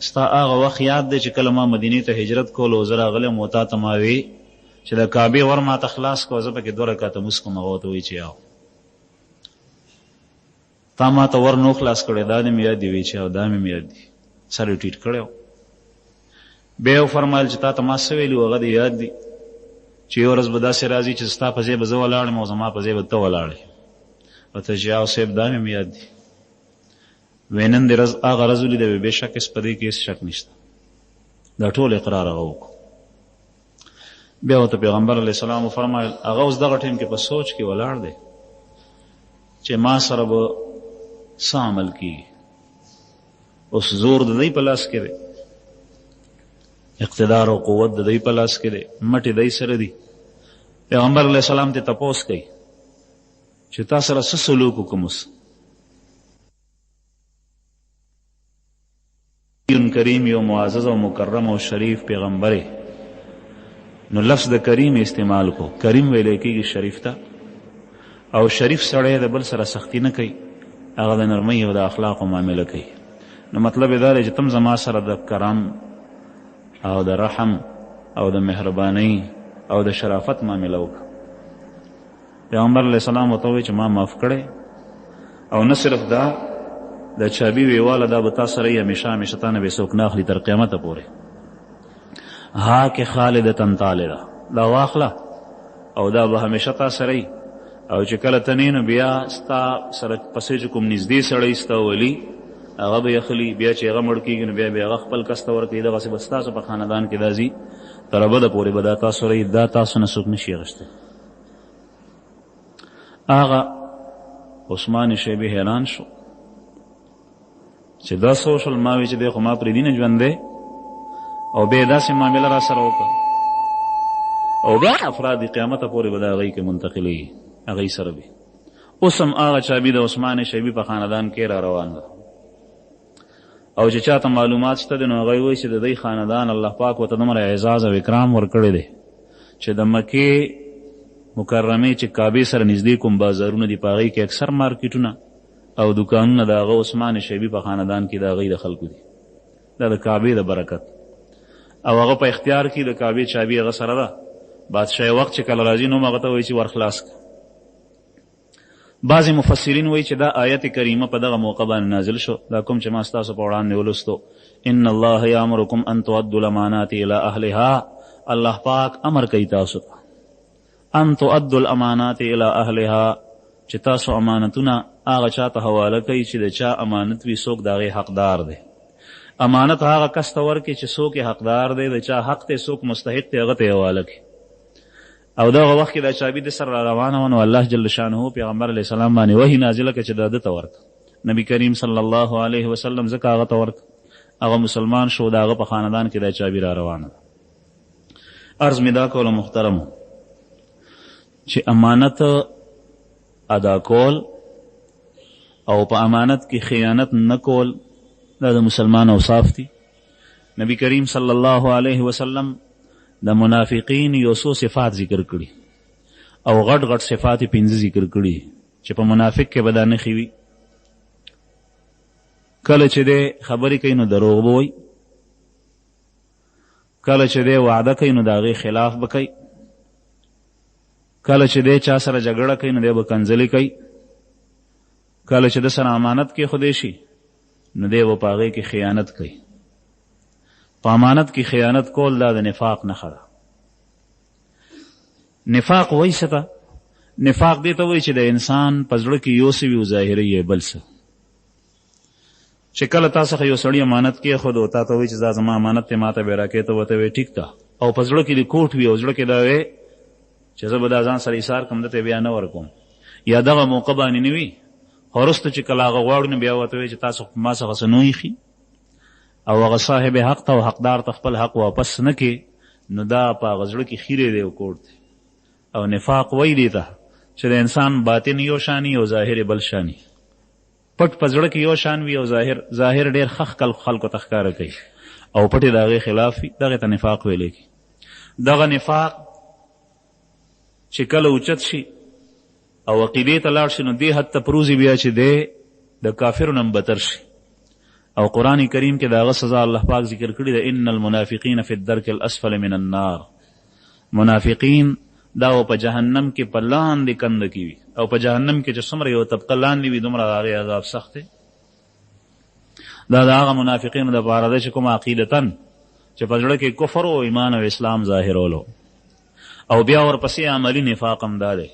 A: ستا هغه وخت یاد دی چې کله ما مدینې ته هجرت کولو زه راغلم او تا ته ما وی چې د کعبې ور ما ته خلاص کړه، زه پکې 2 رکعته لمونځ کوم. هغه ورته وایي چې یاو تا ما ته ور نو خلاص کړی، دا دې مې یاد دي؟ وایي چې دا مې یاد دي، سر یې ټیټ کړی. بیا یې وفرمایل چې تا ته ما څه ویلي وو؟ هغه دې یاد دي چې یو ورځ به داسې راځي چې ستا په ځای به زه ولاړم او زما په ځای به ته ولاړې، فتجیاو صاحب دا مې یاد دي وی نن دې ورځ هغه ورځ ولیده وی بېشک هېڅ په دې کې هېڅ شک نشته دا ټول اقرار هغه وکړو بیا ورته پیغمبر علیه السلام وفرمایل هغه اوس دغه ټیم کې په سوچ کې ولاړ دی چې ما سره به څه عمل کېږي اوس زور د دوی په لاس کې دی اقتدار او قوت د دوی په لاس کې دی مټې دوی سره دي پیغمبر علیه السلام ته تپوس کوي چې تا سره څه سلوک وکړم اوس کریم یو معزز او مکرم او شریف پیغمبر نو لفظ د کریم استعمال کو کریم ویلی کېږي شریف ته او شریف سړی د بل سره سختی نه کوي هغه د نرمۍ او د اخلاقو معامله کوي نو مطلب یې دا دی چې تم زما سره د کرم او د رحم او د مهربانۍ او د شرافت معامله وکړه پیغمبر علیه السلام ورته ووایي چې ما معاف کړی او نه صرف دا د چابي ویواله دا به تا سره یي همیشه همیشه تا نه به څوک نه اخلي تر قیامته پورې هاک خالدتن طالده دا واخله او دا به همیشه تا سره یي او چې کله ته نه نو بیا ستا سره پسې چې کوم نږدې سړی ستا ولی هغه به یې اخلي بیا چې هغه مړ کېږي نو بیا به هغه خپل کس ته ورکوي دغسې به ستاسو په خاندان کې دا ځي تر ابده پورې به دا تاسو رهي دا تاسو نه څوک نشي اخیستی هغه عثمان شیبي حیران شو چې دا څه وشول ما وی چې دی خو ما پرېږدي نه ژوند دی او بیا یې داسې معامله را سره وکړه او بیا افراد قیامته پورې به د هغوی کې منتقلېږي هغوی سره وي اوس هم هغه چابي د عثمان شیبي په خاندان کې را روان ده او چې چاته معلومات شته دی نو هغوی وایي چې د دوی خاندان الله پاک ورته دومره اعزاز او اکرام ورکړی دی چې د مکې مکرمې چې کعبې سره نږدې کوم بازارونه دي په هغوی کې اکثر مارکیټونه او دکانونه د هغه عثمان شیبي په خاندان کې د هغوی د خلکو دي دا د کعبې د برکت او هغه په اختیار کې د کعبې چابي هغه سره ده بادشاه وخت چې کله راځي نو هغه ته وایي چې ورخلاص کړه بعضې مفسرین وایي چې دا آیت کریمه په دغه موقع باندې نازل شو دا کوم چې ما ستاسو په وړاندې ولوستو ان الله یامرکم ان تؤدوا الامانات الی اهلها الله پاک امر کوي تاسو ته ان تؤدوا الامانات الی اهلها چې تاسو امانتونه هغه چا ته حواله کوي چې د چا امانت وي څوک د هغې حقدار دی امانت هغه کس ته ورکړي چې څوک یې حقدار دی د چا حق دی څوک مستحق دی هغه ته یې حواله کړي او دغه وخت کې دا چابي د سره را روانه وه نو الله جل شانه پیغمبر علیه السلام باندې وحي نازله کړه چې دا ده ته ورکړه نبي کریم صلی الله علیه وسلم ځکه هغه ته ورکړه هغه مسلمان شو د هغه په خاندان کې دا چابي را روانه ده عرض مې دا کول محترمو چې امانت ادا کول او په امانت کې خیانت نه کول دا د مسلمان اوصاف دي نبی کریم صلی الله علیه وسلم د منافقین یو څو صفات ذکر کړي او غټ غټ صفات یې پنځه ذکر کړي چې په منافق کې به دا نښې وي کله چې دی خبرې کوي نو دروغ به وایي کله چې دی وعده کوي نو د هغې خلاف به کوي کله چې دی چا سره جګړه کوي نو دی به کنځلې کوي کله چې د سره امانت کېښودی شي نو دی به په هغې کې خیانت کوي په امانت کې خیانت کول دا د نفاق نښه ده نفاق وایي څه ته نفاق دې ته وایي چې د انسان په زړه کې یو څه وي او ظاهري یې بل څه چې کله تا څخه یو سړي امانت کېښود او تا ته وایي چې دا زما امانت دی ما ته به یې راکوې ته ورته وایې ټیک ده او په زړه کې دې کوټ وي او زړه کې دا وایې چې زه به دا ځان سره ایثار کړم ده ته بیا نه ورکوم یا دغه موقع باندې نه وي خو وروسته چې کله هغه غواړو نو بیا ورته وایي چې تاسو ما څخه څه نه ایښي او هغه صاحب حق ته او حقدار ته خپل حق واپس نه کې نو دا په هغه زړه کې خیرې دی او کوټ دی او نفاق وایي دې ته چې د انسان باطن یو شاني او ظاهر بل شاني پټ په زړه کې یو شان وي او ظاهر ډېر ښه خلکو ته ښکاره کوي او پټ یې د هغې خلاف وي دغې ته نفاق ویلی کي دغه نفاق چې کله اوچت شي او عقیدې ته لاړ شي نو دې حد ته پروزي بیا چې دی د کافرو نه بدتر شي او قرآن کریم کې د هغه سزا الله پاک ذکر کړي ده ان المنافقین فی الدرک الاسفل من النار منافقین دا په جهنم کې په لاندې کنده کې وي او په جهنم کې چې څومره یو طبقه لاندې وي دومره د هغې عذاب سخت دی دا د هغه منافقینو دپاره ده چې کوم عقیدتاً چې په زړه کې کفر او ایمان او اسلام ظاهرولو او بیا ورپسې عملي نفاق هم دا دی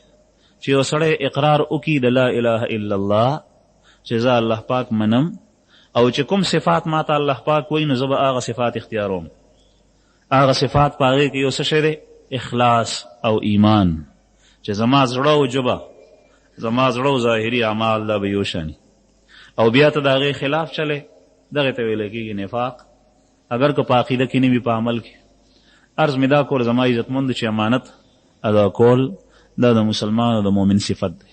A: چې یو سړی اقرار وکړي د لا اله الا الله چې زه الله پاک منم او چې کوم صفات ما ته الله پاک وایي نو زه به هغه صفات اختیاروم. هغه صفات په هغې کې یو څه شی دی؟ اخلاص او ایمان، چې زما زړه او ژبه، زما زړه او ظاهري اعمال دا به یو شاني. او بیا ته د هغې خلاف چلی، دغې ته ویلی کېږي نفاق. اگر که په عقیده کې نه وي، په عمل کې. عرض مې دا کول زما عزتمند چې امانت ادا کول دا د مسلمان او د مؤمن صفت دی.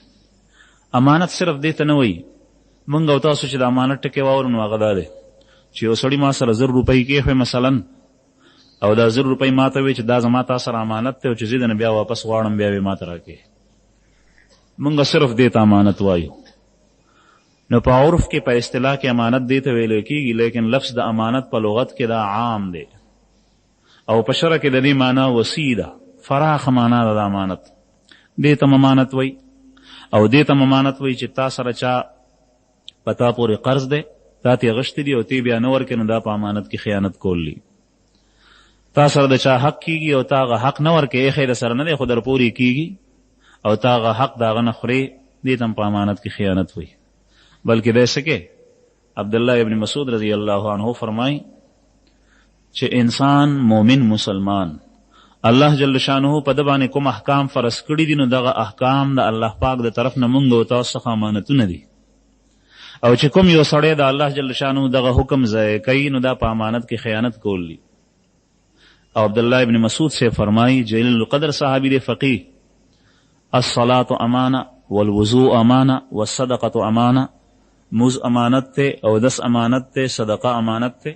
A: امانت صرف دې ته نه وایي مونږ او تاسو چې د امانت ټکی واورو نو هغه دا دی چې یو سړي ما سره 1000 روپۍ کېښوې مثلا، او دا 1000 روپۍ ما ته وایي چې دا زما تا سره امانت دی او چې زه دنه بیا واپس غواړم بیا به ما ته راکړې. مونږ صرف دې ته امانت وایو. نو په عرف کې په اصطلاح کې امانت دې ته ویلی کېږي، لیکن لفظ د امانت په لغت کې دا عام دی او په شرع کې د دې معنا وسیع ده، فراخه معنا ده د امانت. دې ته امانت وایي. او دې ته امانت وایي چې تا سره چا په تا پورې قرض دی، تا ترې اخیستی دي او تی بیا نه ورکړې نو دا په امانت کې خیانت کول دي. تا سره د چا حق کېږي او تا هغه حق نه ورکړې، ایښی د سره نه دی خو در پورې کېږي او تا هغه حق د هغه نه خورې، دې ته هم په امانت کې خیانت وایي. بلکې دی څه کې عبدالله ابن مسعود رضی الله عنه فرمایي چې انسان مومن مسلمان الله جل شانه په ده باندې کوم احکام فرض کړي دي نو دغه احکام د الله پاک د طرف نه مونږ او تاسو څخه امانتونه دي. او چې کوم یو سړی د الله جل شانه دغه حکم ضایع کوي نو دا په امانت کې خیانت کول دي. او عبدالله ابن مسعود سے فرمائی جلیل القدر صحابی دے فقیح، الصلاة امانہ والوضوء امانہ والصدقۃ امانہ، مز امانت تے او دس امانت تے صدقہ امانت تے،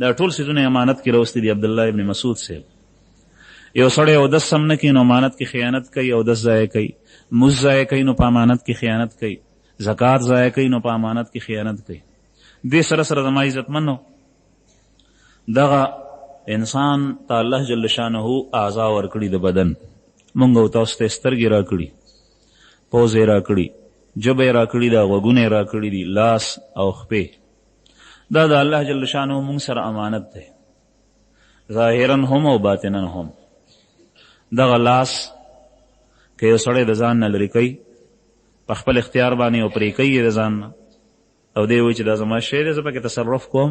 A: دا ټول سیزونه امانت کی روستی دی. عبداللہ ابن مسعود سے یو سړی او دس سم نه کوي نو امانت کی خیانت کوي، او دس ضایع کوي، مز ضایع کوي نو په امانت کی خیانت کوي، زکات ضایع کوي نو په امانت کی خیانت کوي. دې سره سره زما عزتمنو دغه انسان ته الله جل شانه اعضا ورکړي د بدن. مونږ او تاسو ته سترګې راکړي، پوزې راکړي، ژبه یې راکړي ده، غوږونه یې راکړي دي، لاس او خپې. دا د الله جل شانه مونږ سره امانت دی، ظاهرا هم او باطنا هم. دغه لاس که یو سړی د ځان نه لرې کوي په خپل اختیار باندې او پرې کوي یې د ځان نه او دی وایي چې دا زما شی دی زه پکې تصرف کوم،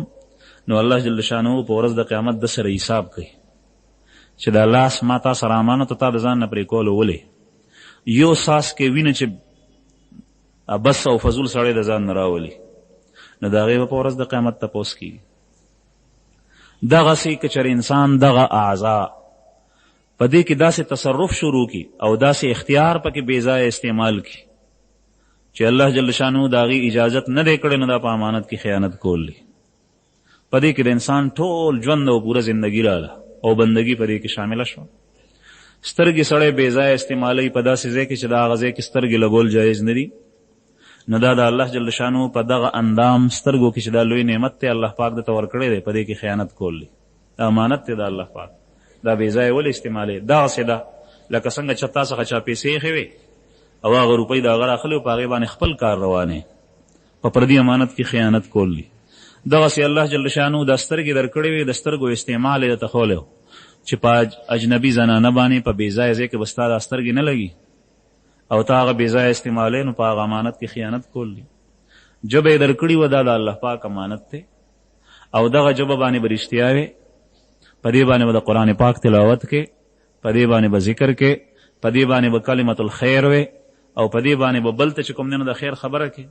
A: نو الله جل شانه په ورځ د قیامت د سره حساب کوي چې دا لاس ما تا سره امانت تا د ځان نه پرې کولو ولې. یو ساس کې وینه چې بس او فضول سړی د ځان نه راولي نو د هغې به په ورځ د قیامت تپوس کېږي. دغسې که چېرې انسان دغه اعضا په دې کې داسې تصرف شروع کړي او داسې اختیار پکې بې ځایه استعمال کړي چې الله جل شانه د هغې اجازت نه دی کړی نو دا په امانت کې خیانت کول دی. په دې کې د انسان ټول ژوند او پوره زندګي راغله او بندګي په دې کې شامله شوه. سترګې سړی بې ځایه استعمالوي په داسې ځای کې چې د هغه ځای کې سترګې لګول جایز نه دي، نو دا د الله جل شانه په دغه اندام سترګو کې چې دا لوی نعمت دی الله پاک درته ورکړی دی په دې کې خیانت کول دی. دا امانت دی د الله پاک، دا بې ځایه ولې استعمالوي؟ دغسې ده لکه څنګه چې تا څخه چا پیسې ایښې وې او هغه روپۍ د هغه راخلي او په هغې باندې خپل کار روانې، په پردي امانت کې خیانت کول دی. دغسې الله جل شانه دا سترګې درکړې وې، د سترګو استعمال یې درته ښولی و چې په اجنبي زنانه باندې په بې ځایه ځای کې به ستا دا سترګې نه لګي او تا هغه بې ځایه استعمالوې نو په هغه امانت کې خیانت کول دی. ژبه یې درکړې وه، دا د الله پاک امانت دی او دغه ژبه باندې به رښتیا وې، په دې باندې به د قرآن پاک تلاوت کې، په دې باندې به ذکر کې، په دې باندې به کلمت الخیر وې او په دې باندې به بل ته چې کوم دی نو د خیر خبره کې،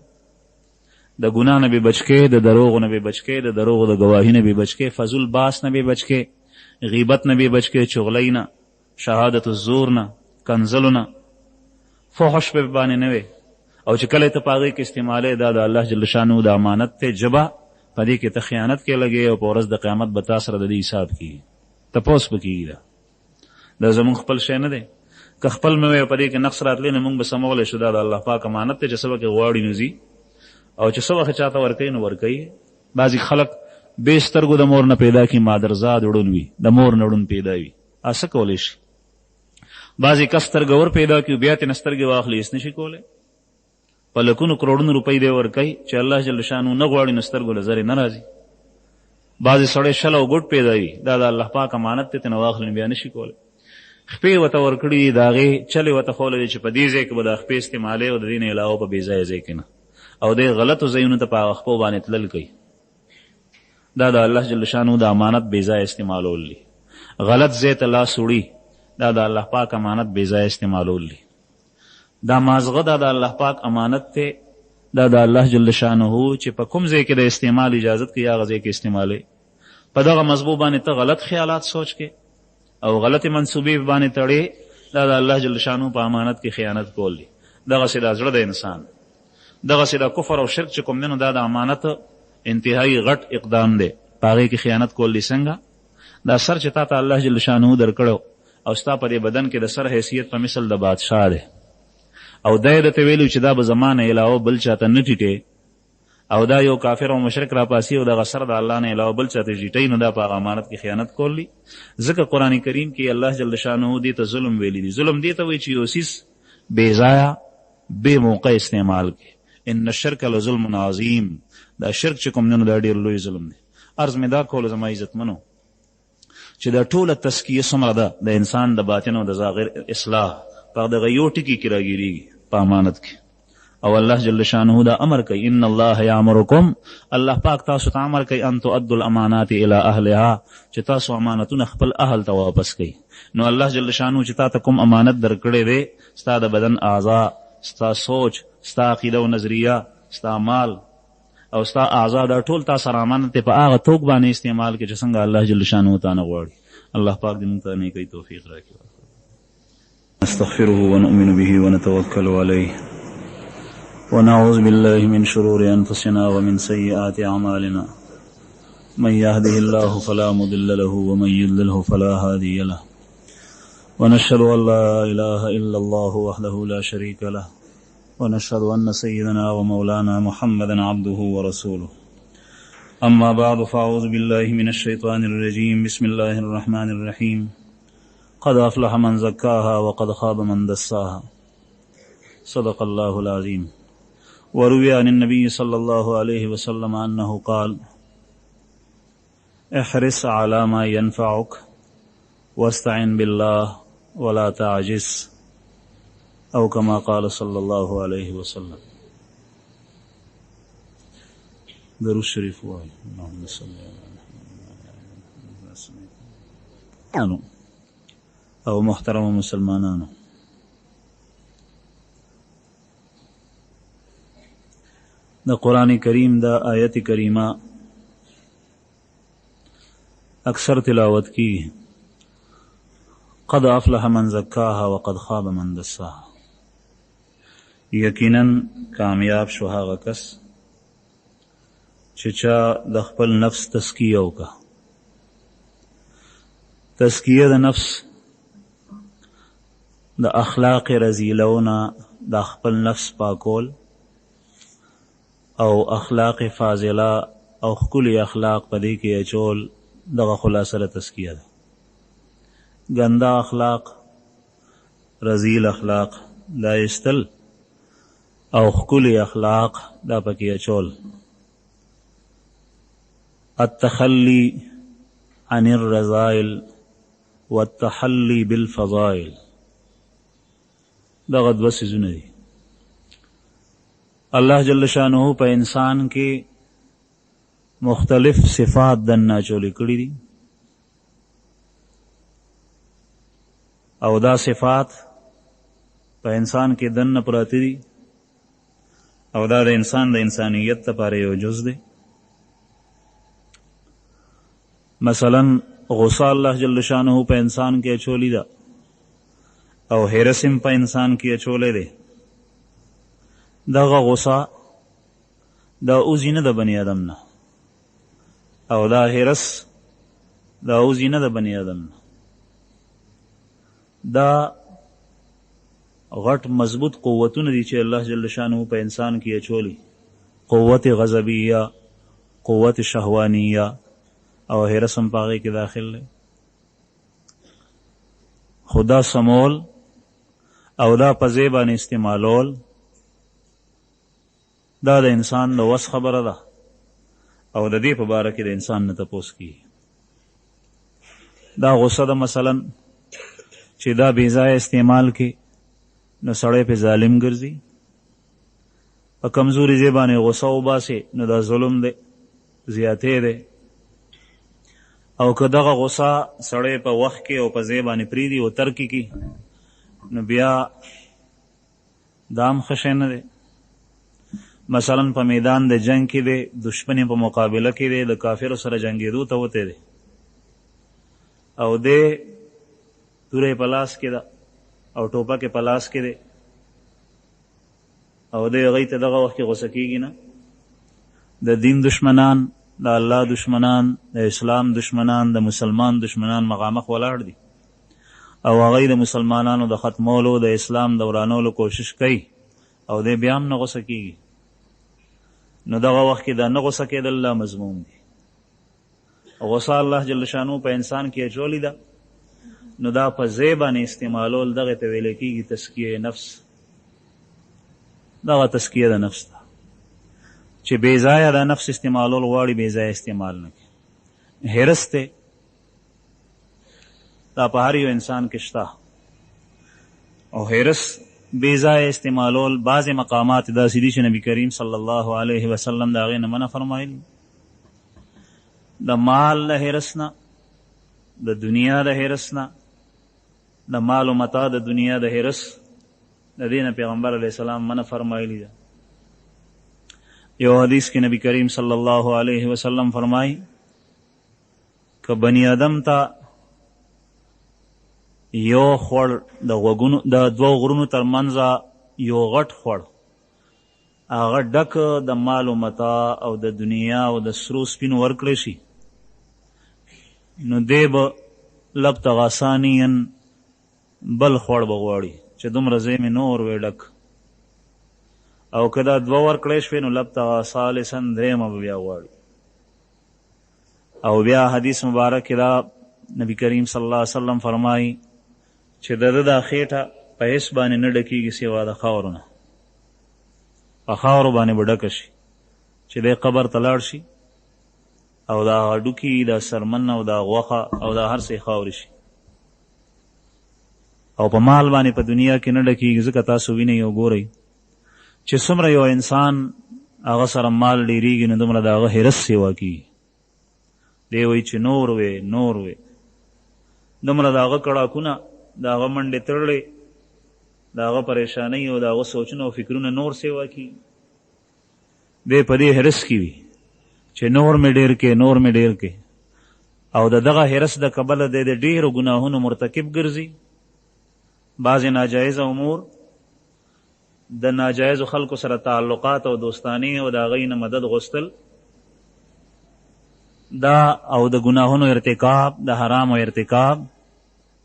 A: د ګناه نه به بچ کې، د دروغو نه به بچ کې، د دروغو د ګواهي نه به بچ کې، فضول باس نه به بچ کې، غیبت نه به بچ کې، چغلۍ نه، شهادت الزور نه، کنزلو نه، فحش به باندې نه وې. او چې کله ته په هغې کې استعمالوې دا د الله جل شانه د امانت دی. ژبه په دې کې ته خیانت کې لګې او په ورځ د قیامت به تا سره د دې حساب کېږي، تپوس به کېږي. دا زمونږ خپل شی نه دی. که خپل مې وی په دې کې نقص راتلی نو مونږ به سمولی شو. دا د الله پاک امانت دی چې څه پکې غواړي نو ځي او چې څه وخت چاته ورکوي نو ورکوي. بعضې خلک بې سترګو د مور نه پیدا کړي، مادرزاد ړوند وي، د مور نه ړوند پیدا وي، څه کولی شي؟ بعضې کس سترګه ور پیدا کړي بیا ترې نه سترګې واخلي، هېڅ نشي کولی. په لکونو کروړونو روپۍ دی ورکوي چې الله جل شانو نه غواړي نو سترګو له زرې نه راځي. بعضې سړی شل او ګوټ پیدا وي، دا د الله پاک امانت دی، ترې نه واخلي بیا نشي کولی. خپې ورته ورکړي دي، د هغې چلې ورته ښوولی دی چې په دې ځای کې به دا خپې استعمالوي او د دې نه علاوه په بې ځایه ځای کې نه، او دی غلطو ځایونو ته په هغه خپو باندې تلل کوي. دا د الله جل شانو د امانت بې ځایه استعمالول دي. غلط ځای ته لاس وړي، دا د الله پاک امانت بې ځایه استعمالول دي. دا مازغه دا د الله پاک امانت دی، دا د الله جل شانه چې په کوم ځای کې د استعمال اجازت کوي هغه ځای کې استعمالوي. په دغه مضمون باندې ته غلط خیالات سوچ کې او غلط منصوبې باندې تړې، دا د الله جل شانو په امانت کې خیانت کول دي. دغسې دا زړه د انسان، دغسې دا کفر او شرک چې کوم دی نو دا د امانت انتهایی غټ اقدام دی، په هغې کې خیانت کول دي. څنګه؟ دا سر چې تا ته الله جل شانه درکړو او ستا په دې بدن کې د سر حیثیت په مثل د بادشاه دی، او دا یې درته ویلو چې دا به زما نه علاوه بل چاته نه ټیټې، او دا یو کافر او مشرک راپاسي او دغه سر د الله نه علاوه بل چاته ټیټوي، نو دا په هغه امانت کې خیانت کول دي. ځکه قرآن کریم کې الله جل شانه دې ته ظلم ویلی دي. ظلم دې ته وایي چې یو څیز بې ځایه بې موقع استعمال کې. ان الشرک لظلم عظیم، دا شرک چې کوم دی نو دا ډېر لوی ظلم دی. عرض مې دا کولو زما عزتمنو چې دا ټوله تزکیه څومره ده د انسان د باطن او د ظاهر اصلاح په دغه یو ټکي کې راګیرېږي په امانت کې. او الله جل شانه دا امر کوي ان الله یامرکم، الله پاک تاسو ته امر کوي ان تؤدوا الامانات الی اهلها، چې تاسو امانتونه خپل اهل ته واپس کوي. نو الله جل شانه چې تا ته کوم امانت درکړی دی، ستا د بدن اعضا، ستا سوچ، ستا عقیده او نظریه، ستا مال او ستا اعضا، دا ټول تا سره امانت دی، په هغه توګ باندې استعمال کې چې څنګه الله جل شانه تا نه غواړي. الله پاک دې موږ ته نیکۍ توفیق راکړي. نستغفره ونؤمن به ونتوکل علیه ونعوذ بالله من شرور انفسنا ومن سیئات اعمالنا من يهده الله فلا مضل له ومن يضلله فلا هادي له ونشهد ان لا اله الا الله وحده لا شريك له ونشهد ان سيدنا ومولانا محمدا عبده ورسوله. اما بعد فاعوذ بالله من الشيطان الرجيم. بسم الله الرحمن الرحيم. قد افلح من زكاها وقد خاب من دساها. صدق الله العظيم. وروي عن النبي صلى الله عليه وسلم انه قال احرص على ما ينفعك واستعن بالله ولا تعجز، او كما قال صلى الله عليه وسلم. درود شریف وایي. اللهم صل على محمد. او محترم مسلمانانو، د قرآن کریم دا آیت کریمه اکثر تلاوت کی. قد افلح من زکاها وقد خاب من دساها، یقینا کامیاب شو هغه کس چې چا د خپل نفس تزکیه وکړه. تزکیه د نفس د اخلاق رذیلونه د خپل نفس پاکول او اخلاق فاضله او ښکلي اخلاق په دې کې اچول، دغه خلاصه د تزکیه ده. ګنده اخلاق، رذیل اخلاق دا ایستل او ښکلي اخلاق دا پکې اچول. التخلی عن الرذائل والتحلی بالفضائل، دغه دوه څیزونه دي. الله جل شانه په انسان کې مختلف صفات دننه اچولې کړي دي، او دا صفات په انسان کې دننه پراته دي، او دا د انسان د انسانیت لپاره یو جز دی. مثلا غصه الله جل شانه په انسان کې اچولې ده، او حرص هم په انسان کې اچولی دی. دغه غصه دا اوزي نه د بني آدم نه، او دا حرص دا اوزي نه د بني آدم نه. دا غټ مضبوط قوتونه دي چې الله جل شانه په انسان کې اچولی. قوت غضبیه، قوت شهوانیه او حرص هم په هغې کې داخل دی. خدا سمول او دا په ځای باندې استعمالول، دا د انسان د وس خبره ده، او د دې په باره کې د انسان نه تپوس کېږي. دا غصه ده مثلا چې دا بې ځایه استعمال کې نو سړی پې ظالم ګرځي. په کمزوري ځای باندې غصه وباسي نو دا ظلم دی، زیاتې دی. او که دغه غصه سړی په وخت کې او په ځای باندې پرېږدي او ترک کړي نو بیا دا هم ښه شی نه دی. مثلا په میدان د جنگ کې دی، دشمن په مقابله کې دی، د کافرو سره جنګېدو ته وتی دی او دی توره په لاس کې ده او ټوپک په لاس کې دی او دی هغوی ته دغه وخت کې غوسه کېږي نه. د دین دشمنان، د الله دشمنان، د اسلام دشمنان، د مسلمان دشمنان مخامخ ولاړ دي او هغوی د مسلمانانو د ختمولو، د اسلام د ورانولو کوشش کوي او دی بیا هم نه غوسه کېږي. نو دغه وخت کې دا نه غوسه کېدل لا مضموم دي. غوسه الله جل شانو په انسان کې اچولی ده نو دا په ځای باندې استعمالول دغه ته ویلی کېږي تزکیه نفس. دغه تزکیه د نفس ده چې بې ځایه د نفس استعمالول غواړي بې ځایه استعمال نه کړي. حرص دی دا په هر یو انسان کې شته او حرص بې ځایه استعمالول بعضې مقامات داسې دي چې نبي کریم صلی الله علیه وسلم د هغې نه منع فرمایلي. د مال د حرص نه، د دنیا د حرص نه، د مال و متاع د دنیا د حرص د دې نه پیغمبر علیه السلام منع فرمایلي ده. یو حدیث کې نبی کریم صلی الله علیه وسلم فرمایي که بنی آدم ته یو خوړ د دوو غرونو تر منځه یو غټ خوړ هغه ډک د مال و متاع او د دنیا او د سرو سپینو ورکړی شي نو دی به لبتغ ثانیا بل خوړ به غواړي چې دومره ځای مې نور وی ډک، او که دا دوه ورکړی شوې نو لبتغ ثالثا درېیمه به بیا غواړي. او بیا حدیث مبارک کې دا نبی کریم صلی الله علیه وسلم فرمایي چې د ده دا خېټه په هېڅ باندې نه ډکېږي سوا د خاورو نه. په خاورو باندې به ډکه شي چې دی قبر ته لاړ شي او دا هډوکي، دا سرمن او دا غوښه او دا هر څه خاورې شي. او په مال باندې په دنیا کې نه ډکېږي ځکه تاسو وینئ او ګورئ چې څومره یو انسان هغه سره مال ډېرېږي نو دومره د هغه حرص سیوا کېږي. دی وایي چې نور وې نور وې، دومره د هغه کړاکونه، د هغه منډې تړلې، د هغه پریشانۍ او د هغه سوچونه او فکرونه نور سیوا کېږي. دی په دې حرص کې وي چې نور مې ډېر کې، نور مې ډېر کې، او د دغه حرص د کبله دی د ډېرو ګناهونو مرتکب ګرځي. بعضې ناجایزه امور، د ناجایزو خلکو سره تعلقات او دوستانې او د هغوی نه مدد غوښتل، دا او د ګناهونو ارتکاب، د حرامو ارتکاب،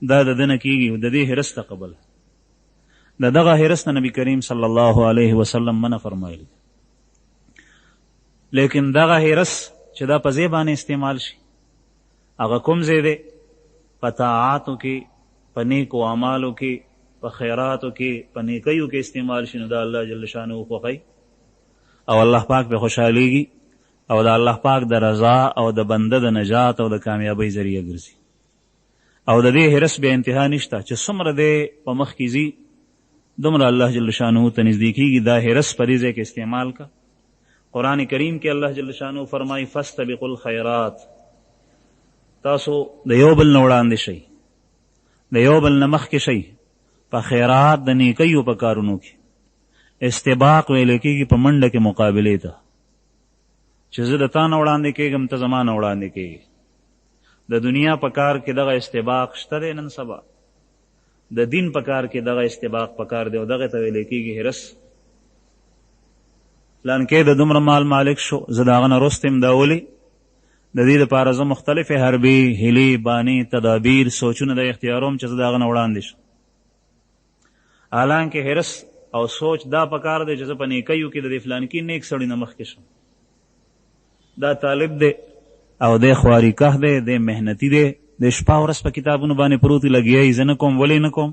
A: دا د ده نه کېږي د دې حرص ته قبله. د دغه حرص نه نبي کریم صلی الله علیه وسلم منع فرمایلی. لیکن دغه حرص چې دا په ځای باندې استعمال شي هغه کوم ځای دی؟ په طاعاتو کې، په نیکو اعمالو کې، په خیراتو کې، په نیکیو کې استعمال شي نو دا الله جل شانه خوښوي او الله پاک به خوشحالیږي او د الله پاک د رضا او د بنده د نجات او د کامیابۍ ذریعه ګرځي. او د دې حرص بیا انتها نشته چې څومره دی په مخ کې ځي دومره الله جل شانه ته نږدې کېږي. دا حرص په دې ځای کې استعمال کا. قرآن کریم کې الله جل شانه فرمایي فاستبقوا الخیرات، تاسو د یو بل نه وړاندې شئ، د یو بل نه مخکې شئ په خیرات د نیکیو په کارونو کې. استباق ویل کېږي په منډه کې مقابلې ته چې زه د تا نه وړاندې کېږم ته زما نه وړاندې کېږي. د دنیا په کار کې دغه استباق شته دی نن سبا، د دین په کار کې دغه استباق په کار دی او دغه ته ویل کېږي حرص. پلانکې د دومره مال مالک شو، زه د هغه نه رست یم دا ولې؟ د دې لپاره زه مختلفې حربې، هیلې، بانې، تدابیر، سوچونه د اختیاروم چې زه د هغه نه وړاندې شم. حالانکه حرص او سوچ دا په کار دی چې زه په نیکیو کې د دې فلانکي نیک سړي نه مخکې شم. دا طالب دی او دی خواریکح دی، دی محنتي دی، د شپه ورځ په کتابونو باندې پروت لګیا زه نه کوم، ولې نه کوم؟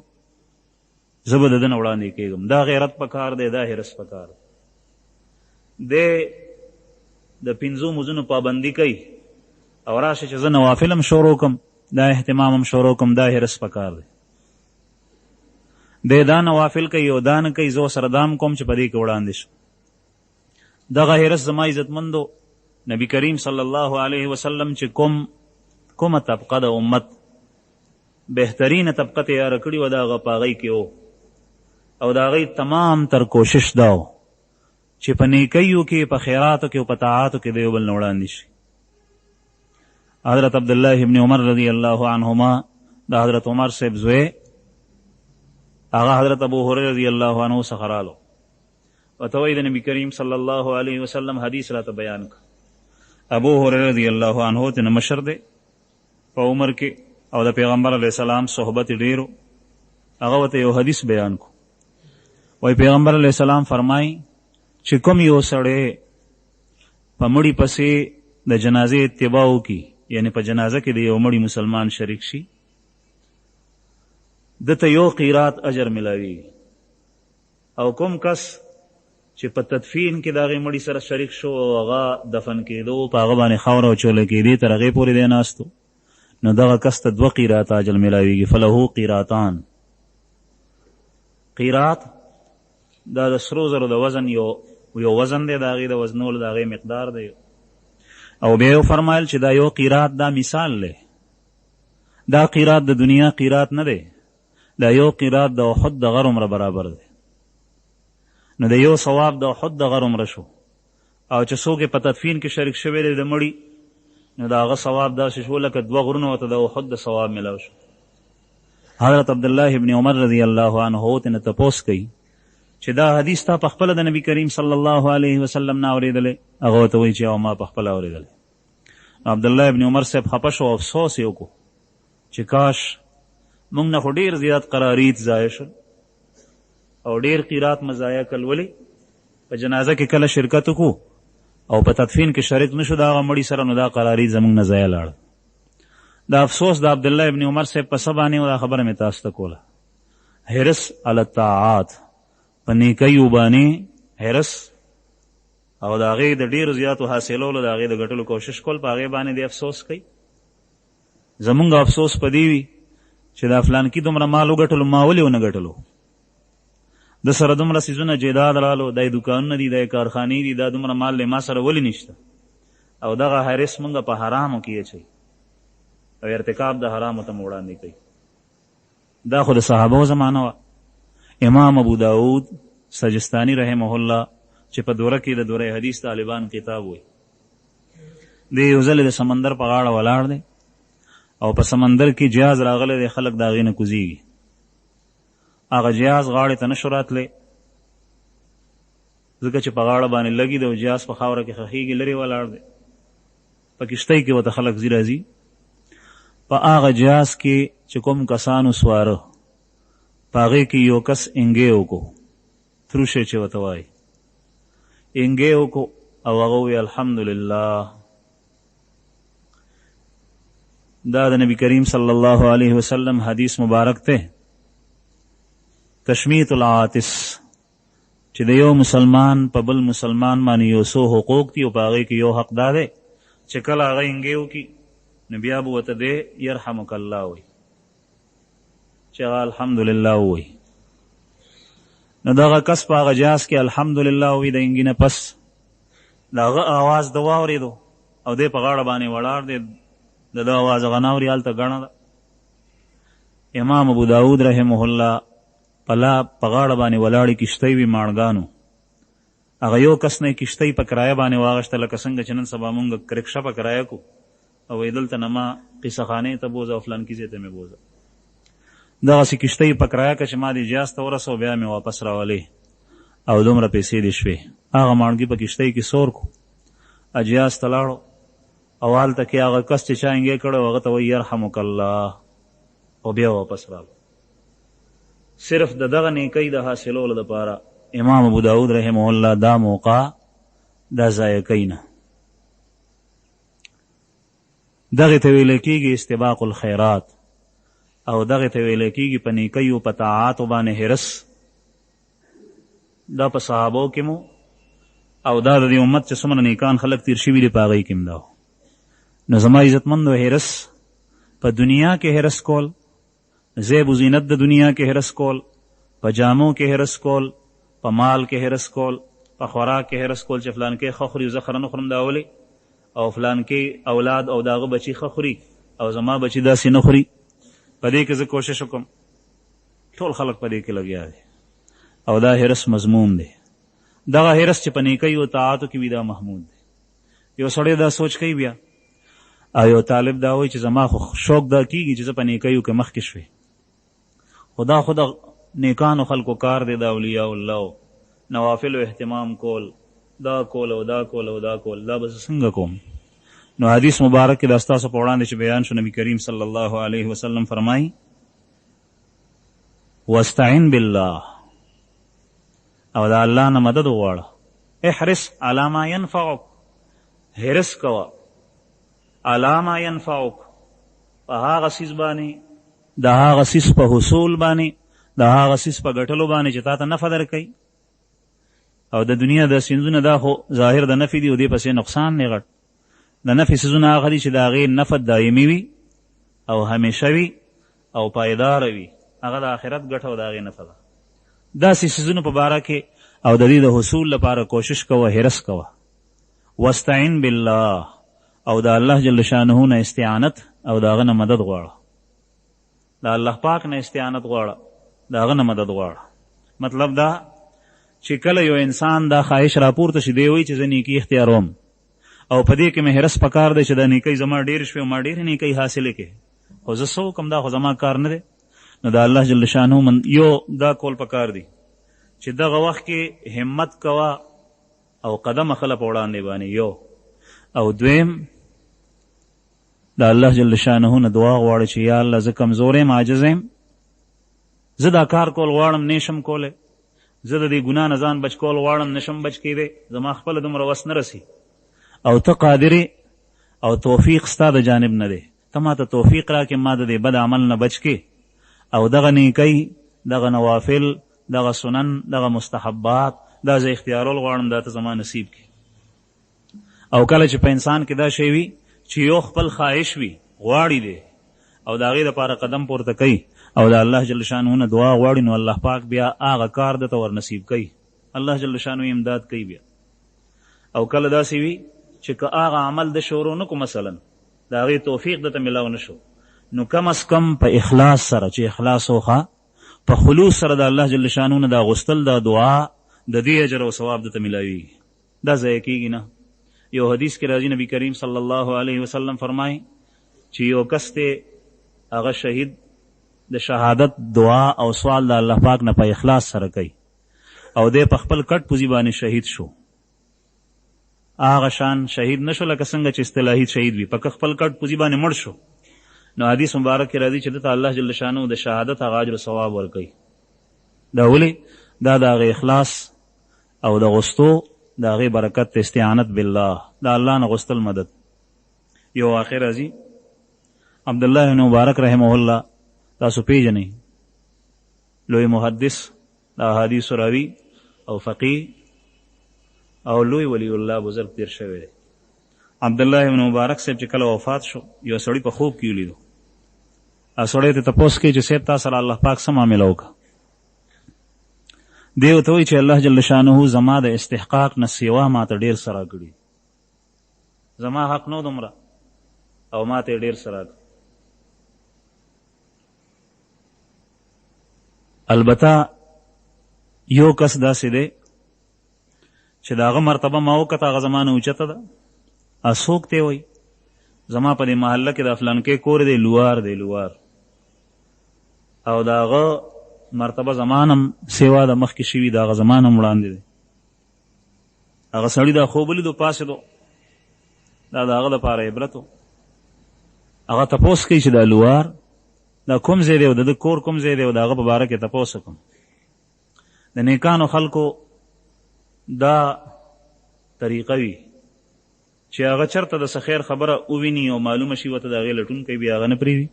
A: زه به د ده نه وړاندې کېږم. دا غیرت په کار دی، دا حرص په کار دی. دی د 5 مونځونو پابندي کوي او راشه چې زه نوافل هم شروع کم، دا اهتمام هم شروع کم، دا حرص په کار دی. دی دا نوافل کوي او دا نه کوي، زه سره دام کوم چې په دې کې وړاندې شم. دغه حرص زما عزتمندو نبی کریم صلی الله علیه وسلم چې کومه طبقه د امت بهترینه طبقه تیاره کړې وه، د هغه په هغې کې و، او د هغې تمام تر کوشش دا و چې په نیکیو کې، په خیراتو کې او په طاعاتو کې د یو بل نه وړاندې شي. حضرت عبدالله ابن عمر رضی الله عنهما د حضرت عمر صاحب زوی، هغه حضرت ابو هریره رضی الله عنه څخه رالو، ورته وایي د نبي کریم صلی الله علیه وسلم حدیث راته بیان کړ. ابو هریره رضی الله عنه ترنه مشر دی په عمر کې، او د پیغمبر علیه السلام صحبت ډېرو. هغه ورته یو حدیث بیان کو، وایي پیغمبر علیه السلام فرمایي چې کوم یو سړی په مړي پسې د جنازې اتباع وکړي، یعنی په جنازه کې د یو مړي مسلمان شریک شي، دته یو قیرات اجر ملاویږي. او کوم کس چې په تدفین کې د هغې مړي سره شریک شو او هغه دفن کېدو په هغه باندې خاوره اچوله کېدې تر هغې پورې دی ناست، نو دغه کس ته 2 قیرات اجر ملاویږي. فله قیراتان. قیرات دا د سرو زرو د وزن یو وزن دی، د هغې د وزنولو د هغې مقدار دی. او بیا یې فرمایل چې دا یو قیرات دا مثال دی، دا قیرات د دنیا قیرات نه دی، دا یو قیرات د احد د غر عمره برابر دی. نو د یو ثواب د احد د غر عمره شو، او چې څوک په تدفین کې شریک شوی دی د مړي، نو د هغه ثواب داسې شو لکه 2 غرونه ورته د احد د ثواب ملاو شو. حضرت عبدالله ابن عمر رضی الله عنه ترنه تپوس کوي چې دا حدیث تا په خپله د نبی کریم صلی الله علیه وسلم نه اورېدلی؟ هغه ورته وایي چې او ما په خپله اورېدلی. عبدالله ابن عمر صاحب خفه شو، افسوس یې وکړو چې کاش موږ نه خو ډېر زیات قرارید ضایع شول او ډېر قیرات مو ضایع کړل. ولې؟ په جنازه کې کله شرکت وکړو او په تدفین کې شریک نه شو د هغه مړي سره، نو دا قرارید زموږ نه ضایع لاړه. دا افسوس د عبدالله ابن عمر صاحب په څه باندې و، دا خبره مې تاسو ته کوله. حرص علی الطاعات، په نیکیو باندې حرص، او د هغې د ډېرو زیاتو حاصلولو، د هغې د ګټلو کوشش کول، په هغې باندې دی افسوس کوي. زمونږ افسوس په دې وي چې دا فلانکي دومره مال وګټلو، ما ولې ونه ګټلو؟ د سره دومره څیزونه جیداد رالو، دا یې دوکانونه دي، دا یې کارخانې دي، دا دومره مال دی ما سره ولې نشته؟ او دغه حرص مونږ په حرامو کې اچوي او ارتکاب د حرامو ته مو وړاندې کوي. دا خو د صحابو زمانه وه. امام ابو داود سجستانی رحمه الله چې په دوره کې د دوره حدیث طالبان کتاب وي، دی یو ځل د سمندر په غاړه ولاړ دی او په سمندر کې جهاز راغلی دی، خلک د هغې نه کوزیږي. هغه جهاز غاړې ته نه شو راتلی، ځکه چې په غاړه باندې لګي دی او جهاز په خاوره کې خښېږي، لرې ولاړ دی. په کښتۍ کې ورته خلک ځي راځي. په هغه جهاز کې چې کوم کسانو سواره، په هغې کې یو کس انګې وکړو، تروشی چې ورته وایي، انګې وکړو او هغه وویل الحمدلله. دا د نبی کریم صلی الله علیه وسلم حدیث مبارک ته، تشمیت العاطس، چې د یو مسلمان په بل مسلمان باندې یو څو حقوق دي او په هغې کې یو حق دا دی چې کله هغه انګې وکړي نو بیا به ورته دی یرحمک الله وایي، چې هغه الحمدلله ووایي. نو دغه کس په هغه جهاز کې الحمدلله وایي، د انګې نه پس د هغه اواز د واورېدو او دی په غاړه باندې ولاړ دی، د ده اواز هغه نه اوري، هلته ګڼه ده. امام ابو داود رحمه الله په غاړه باندې ولاړې کښتۍ وي ماڼګانو، هغه یو کس نه کښتۍ په کرایه باندې واغېسته، لکه څنګه چې نن سبا مونږ رکشه په کرایه کو او وایي دلته نه ما قصه خانې ته بوځه او فلانکي ځای ته مې بوځه. دغسې کښتۍ په کرایه که چې ما دې جهاز ته ورسو بیا مې واپس راولې او دومره پیسې دې شوې. هغه ماڼګي په کښتۍ کې سور کو، جهاز ته لاړو او هلته کې هغه کس چې چا انګې کړی هغه ته وایي یرحمک الله او بیا واپس راغلو. صرف د دغه نیکۍ د حاصلولو دپاره امام ابو داود رحمه الله دا موقع دا ضایع کوي نه. دغې ته ویلی کېږي استباق الخیرات، او دغې ته ویلی کېږي په نیکیو په طاعاتو باندې حرص. دا په صحابو کې مو او دا د دې امت چې څومره نیکان خلک تیر شوي دي په هغې کې م دا. نو زما عزتمندو حرص په دنیا کې حرص کول، زیب و زینت د دنیا کې حرص کول، په جامو کې حرص کول، په مال کې حرص کول، په خوراک کې حرص کول چې فلان کې ښه خوري زه خره نه خورم دا ولې، او فلان کې اولاد او د هغه بچي ښه خوري او زما بچي داسې نه خوري، په دې کې زه کوشش وکړم. ټول خلک په دې کې لګیا دي او دا حرص مضموم دی. دغه حرص چې په نیکۍ او طاعاتو کې وي دا محمود دی. یو سړی دا سوچ کوي بیا او یو طالب دا وایي چې زما خو شوق دا کېږي چې زه په نیکیو کې مخکې شوې، خدا خو د نیکانو خلکو کار دی د اولیاء الله نوافلو اهتمام کول، دا کول او دا کول او دا کول، دا به زه څنګه کوم؟ نو حدیث مبارک کې دا ستاسو په وړاندې چې بیان شو، نبی کریم صلی الله علیه وسلم فرمایي واستعن بالله، او دا الله نه مدد وغواړه. احرص علی ما ینفعک، حرص کوه علی ما ینفعک، په هغه څیز باندې، د هغه څیز په حصول باندې، د هغه څیز په ګټلو باندې چې تا ته نفع درکوي. او د دنیا د سیندونه دا خو ظاهر د نفع دي او دې پسې نقصان دی غټ. د نفع څیزونه هغه دي چې د هغې نفع دایمي وي او همیشه وي او پایداره وي، هغه د آخرت ګټه او د هغې نفع ده. داسې څیزونو په باره کې او د دې د حصول لپاره کوشش کوه، حرص کوه. واستعن بالله، او د الله جل شانه نه استعانت او د هغه نه مدد غواړه، د الله پاک نه استعانت غواړه، د هغه نه مدد غواړه. مطلب دا چې کله یو انسان دا خواهش راپورته شي دی وایي چې زه نیکي اختیاروم او په دې کې مې حرص پکار دی چې دا نیکۍ زما ډېر شوې او ما ډېرې نیکۍ حاصلې کړې، خو زه څه وکړم، دا خو زما کار نه دی. نو د الله جل شانه یو دا کول پکار دی چې دغه وخت کې همت کوه او قدم اخله په وړاندې باندې یو، او دویم د الله جل شانه نه دعا غواړه چې یا الله زه کمزور یم، عاجز یم، زه دا کار کول غواړم نشم کولی، زه د دې ګناه نه ځان بچ کول غواړم نشم بچ کیدی، زما خپله دومره وس نه رسي، او ته قادرې او توفیق ستا د جانب نه دی، ته ما ته توفیق راکړې ما د دې بد عمل نه بچ کې او دغه نیکۍ، دغه نوافل، دغه سنن، دغه مستحبات دا زه اختیارول غواړم، دا ته زما نصیب کړي. او کله چې په انسان کې دا شی وي چې یو خپل خواهش وي غواړي دی او د هغې دپاره قدم پورته کوي او د الله جل شانه نه دعا غواړي، نو الله پاک بیا هغه کار دته ور نصیب کوي، الله جل شانه امداد کوي بیا. او کله داسې وي چې که هغه عمل د شروع نه کو مثلا د هغې توفیق دته میلاو نه شو، نو کم از کم په اخلاص سره چې اخلاص وخه په خلوص سره د الله جل شانه نه دا غوښتل دا دعا د دې اجر او ثواب دته میلاویږي، دا ضایع کېږي نه. یو حدیث کې راځي نبی کریم صلی الله علیه وسلم فرمایي چې یو کس دی هغه شهید د شهادت دعا او سوال د الله پاک نه په اخلاص سره کوي او دی په خپل کټ پوزي باندې شهید شو، هغه شان شهید نشو لکه څنګه چې اصطلاحي شهید وي، په خپل کټ پوزي باندې مړ شو. نو حدیث مبارک کې راځي چې دته الله جل شانه د شهادت هغه اجر او ثواب ورکوي. دا ولې؟ دا د هغې اخلاص او د غوښتو د هغې برکت استعانت بالله، د الله نه غوښتل مدد. یو واقع راځي عبدالله بن مبارک رحمه الله، تاسو پیژنئ، لوی محدث، د احادیثو راوي او فقیه او لوی ولی الله بزرگ تیر شوی دی. عبدالله بن مبارک صاحب چې کله وفات شو یو سړي په خوب کې ولیدو، سړی ته تپوس کوي چې صاحب تا سره الله پاک څه معامله وکړه؟ دی ورته وایي چې الله جل شانه زما د استحقاق نه سوا ما ته ډېر څه راکړي، زما حق نو دومره او ما ته یې ډېر څه راکړي. البته یو کس داسې دی چې د هغه مرتبه ما وکته، هغه زما نه اوچته ده، څوک دی وایي زما په دې محله کې د فلانکې کور دی لوار دی لوار، او د هغه مرتبه زمانم سیوا د مخکې شوي د هغه زمانم وړاندې دی. هغه سړي دا خوب ولیدو پاڅېدو، دا د هغه دپاره عبرت و. هغه تپوس کوي چې دا لوار دا کوم ځای دی او د ده کور کوم ځای دی او د هغه په باره کې تپوس وکړم. د نیکانو خلکو دا طریقه وي چې هغه چرته د څه خیر خبره وویني او معلومه شي ورته د هغې لټون کوي، بیا هغه نه پرېږدي.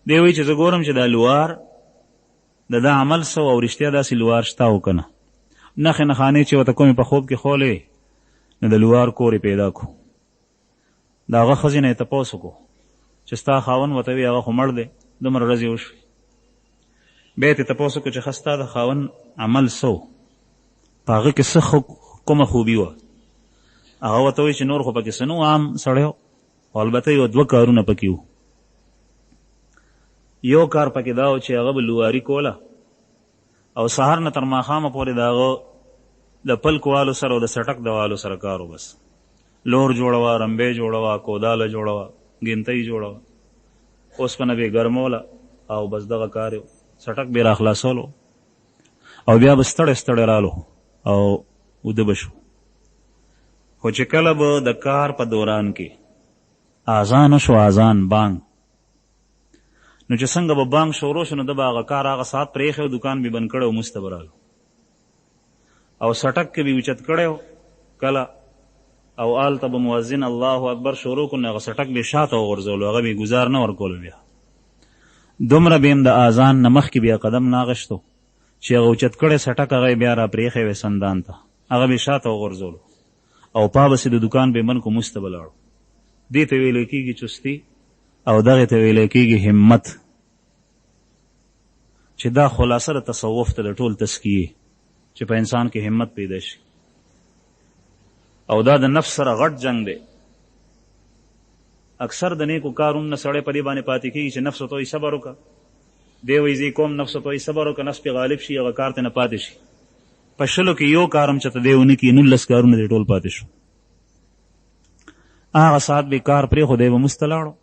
A: دی وایي چې زه ګورم چې دا لوار د ده عمل څه او رښتیا داسې لوار شته او که نه. نښې نښانې چې ورته کومې په خوب کې ښولې، نو د لوار کور یې پیدا کړو. د هغه ښځې نه یې تپوس وکړو چې ستا خاوند ورته وي هغه خو مړ دی، دومره ورځې وشوې. بیا یې تپوس وکړو چې ښه ستا د خاوند عمل څه و، په هغه کې څه کومه خوبي وه؟ هغه ورته وایي چې نور خو پکې څه نه و، عام سړی و، او البته یو 2 کارونه پکې وو. یو کار پکې دا و چې هغه به لواري کوله او سهار نه تر ماښامه پورې د هغه د پلک والو سره او د سټک د والو سره کار و. بس لور جوړوه، رمبې جوړوه، کوداله جوړوه، ګنتۍ جوړوه، اوسپنه به یې ګرموله او بس دغه کار یو. سټک به یې راخلاصولو او بیا به ستړی ستړی رالو او وده به شو. خو چې کله به د کار په دوران کې اذان شو، اذان بانګ، نو چې څنګه به بانګ شروع شو نو ده به هغه کار هغه ساعت پرېښی او دوکان به یې بند کړی او مونځ ته به رالو او سټک کې به یې اوچت کړی و کله او هلته به مؤذن الله اکبر شروع کړو نو هغه سټک به یې شاته وغورځولو، هغه به یې ګزار نه ورکولو. بیا دومره به هم د اذان نه مخکې بیا قدم نه اخیستو چې هغه اوچت کړی سټک هغه یې بیا را پرېښی وی سندان ته، هغه به یې شاته وغورځولو او پابسې د دوکان به یې بند کړو، مونځ ته به لاړو. دې ته ویلی کېږي چستي او دغې ته ویلی کېږي همت، چې دا خلاصه د تصوف ته د ټول تسکیې چې په انسان کې همت پیدا شي. او دا د نفس سره غټ جنگ دی. اکثر د نیکو کارونو نه سړی په دې باندې پاتې کېږي چې نفس ورته وایي صبر وکړه، دی وایي زه کوم، نفس ورته وایي صبر وکړه، نفس پې غالب شي، هغه کار ته نه پاتې شي. په 100 کې یو کار هم چېرته دی ونه کړي، 19 کارونه دی ټول پاتې شو. هغه ساعت به کار پرېښو، دی به مونځ ته لاړو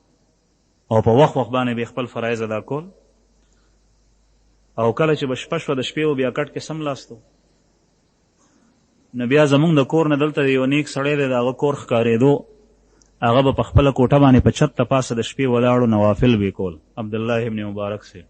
A: او په وخت باندې به خپل فرایض ادا کول. او کله چې به شپه شوه د شپې و بیا کټ کې سملاستو نو بیا زمونږ د کور نه دلته یو نیک سړی دی، د هغه کور ښکارېدو، هغه به په خپله کوټه باندې په چت ته پاسه د شپې ولاړو نوافل به یې کول. عبدالله ابن مبارک سے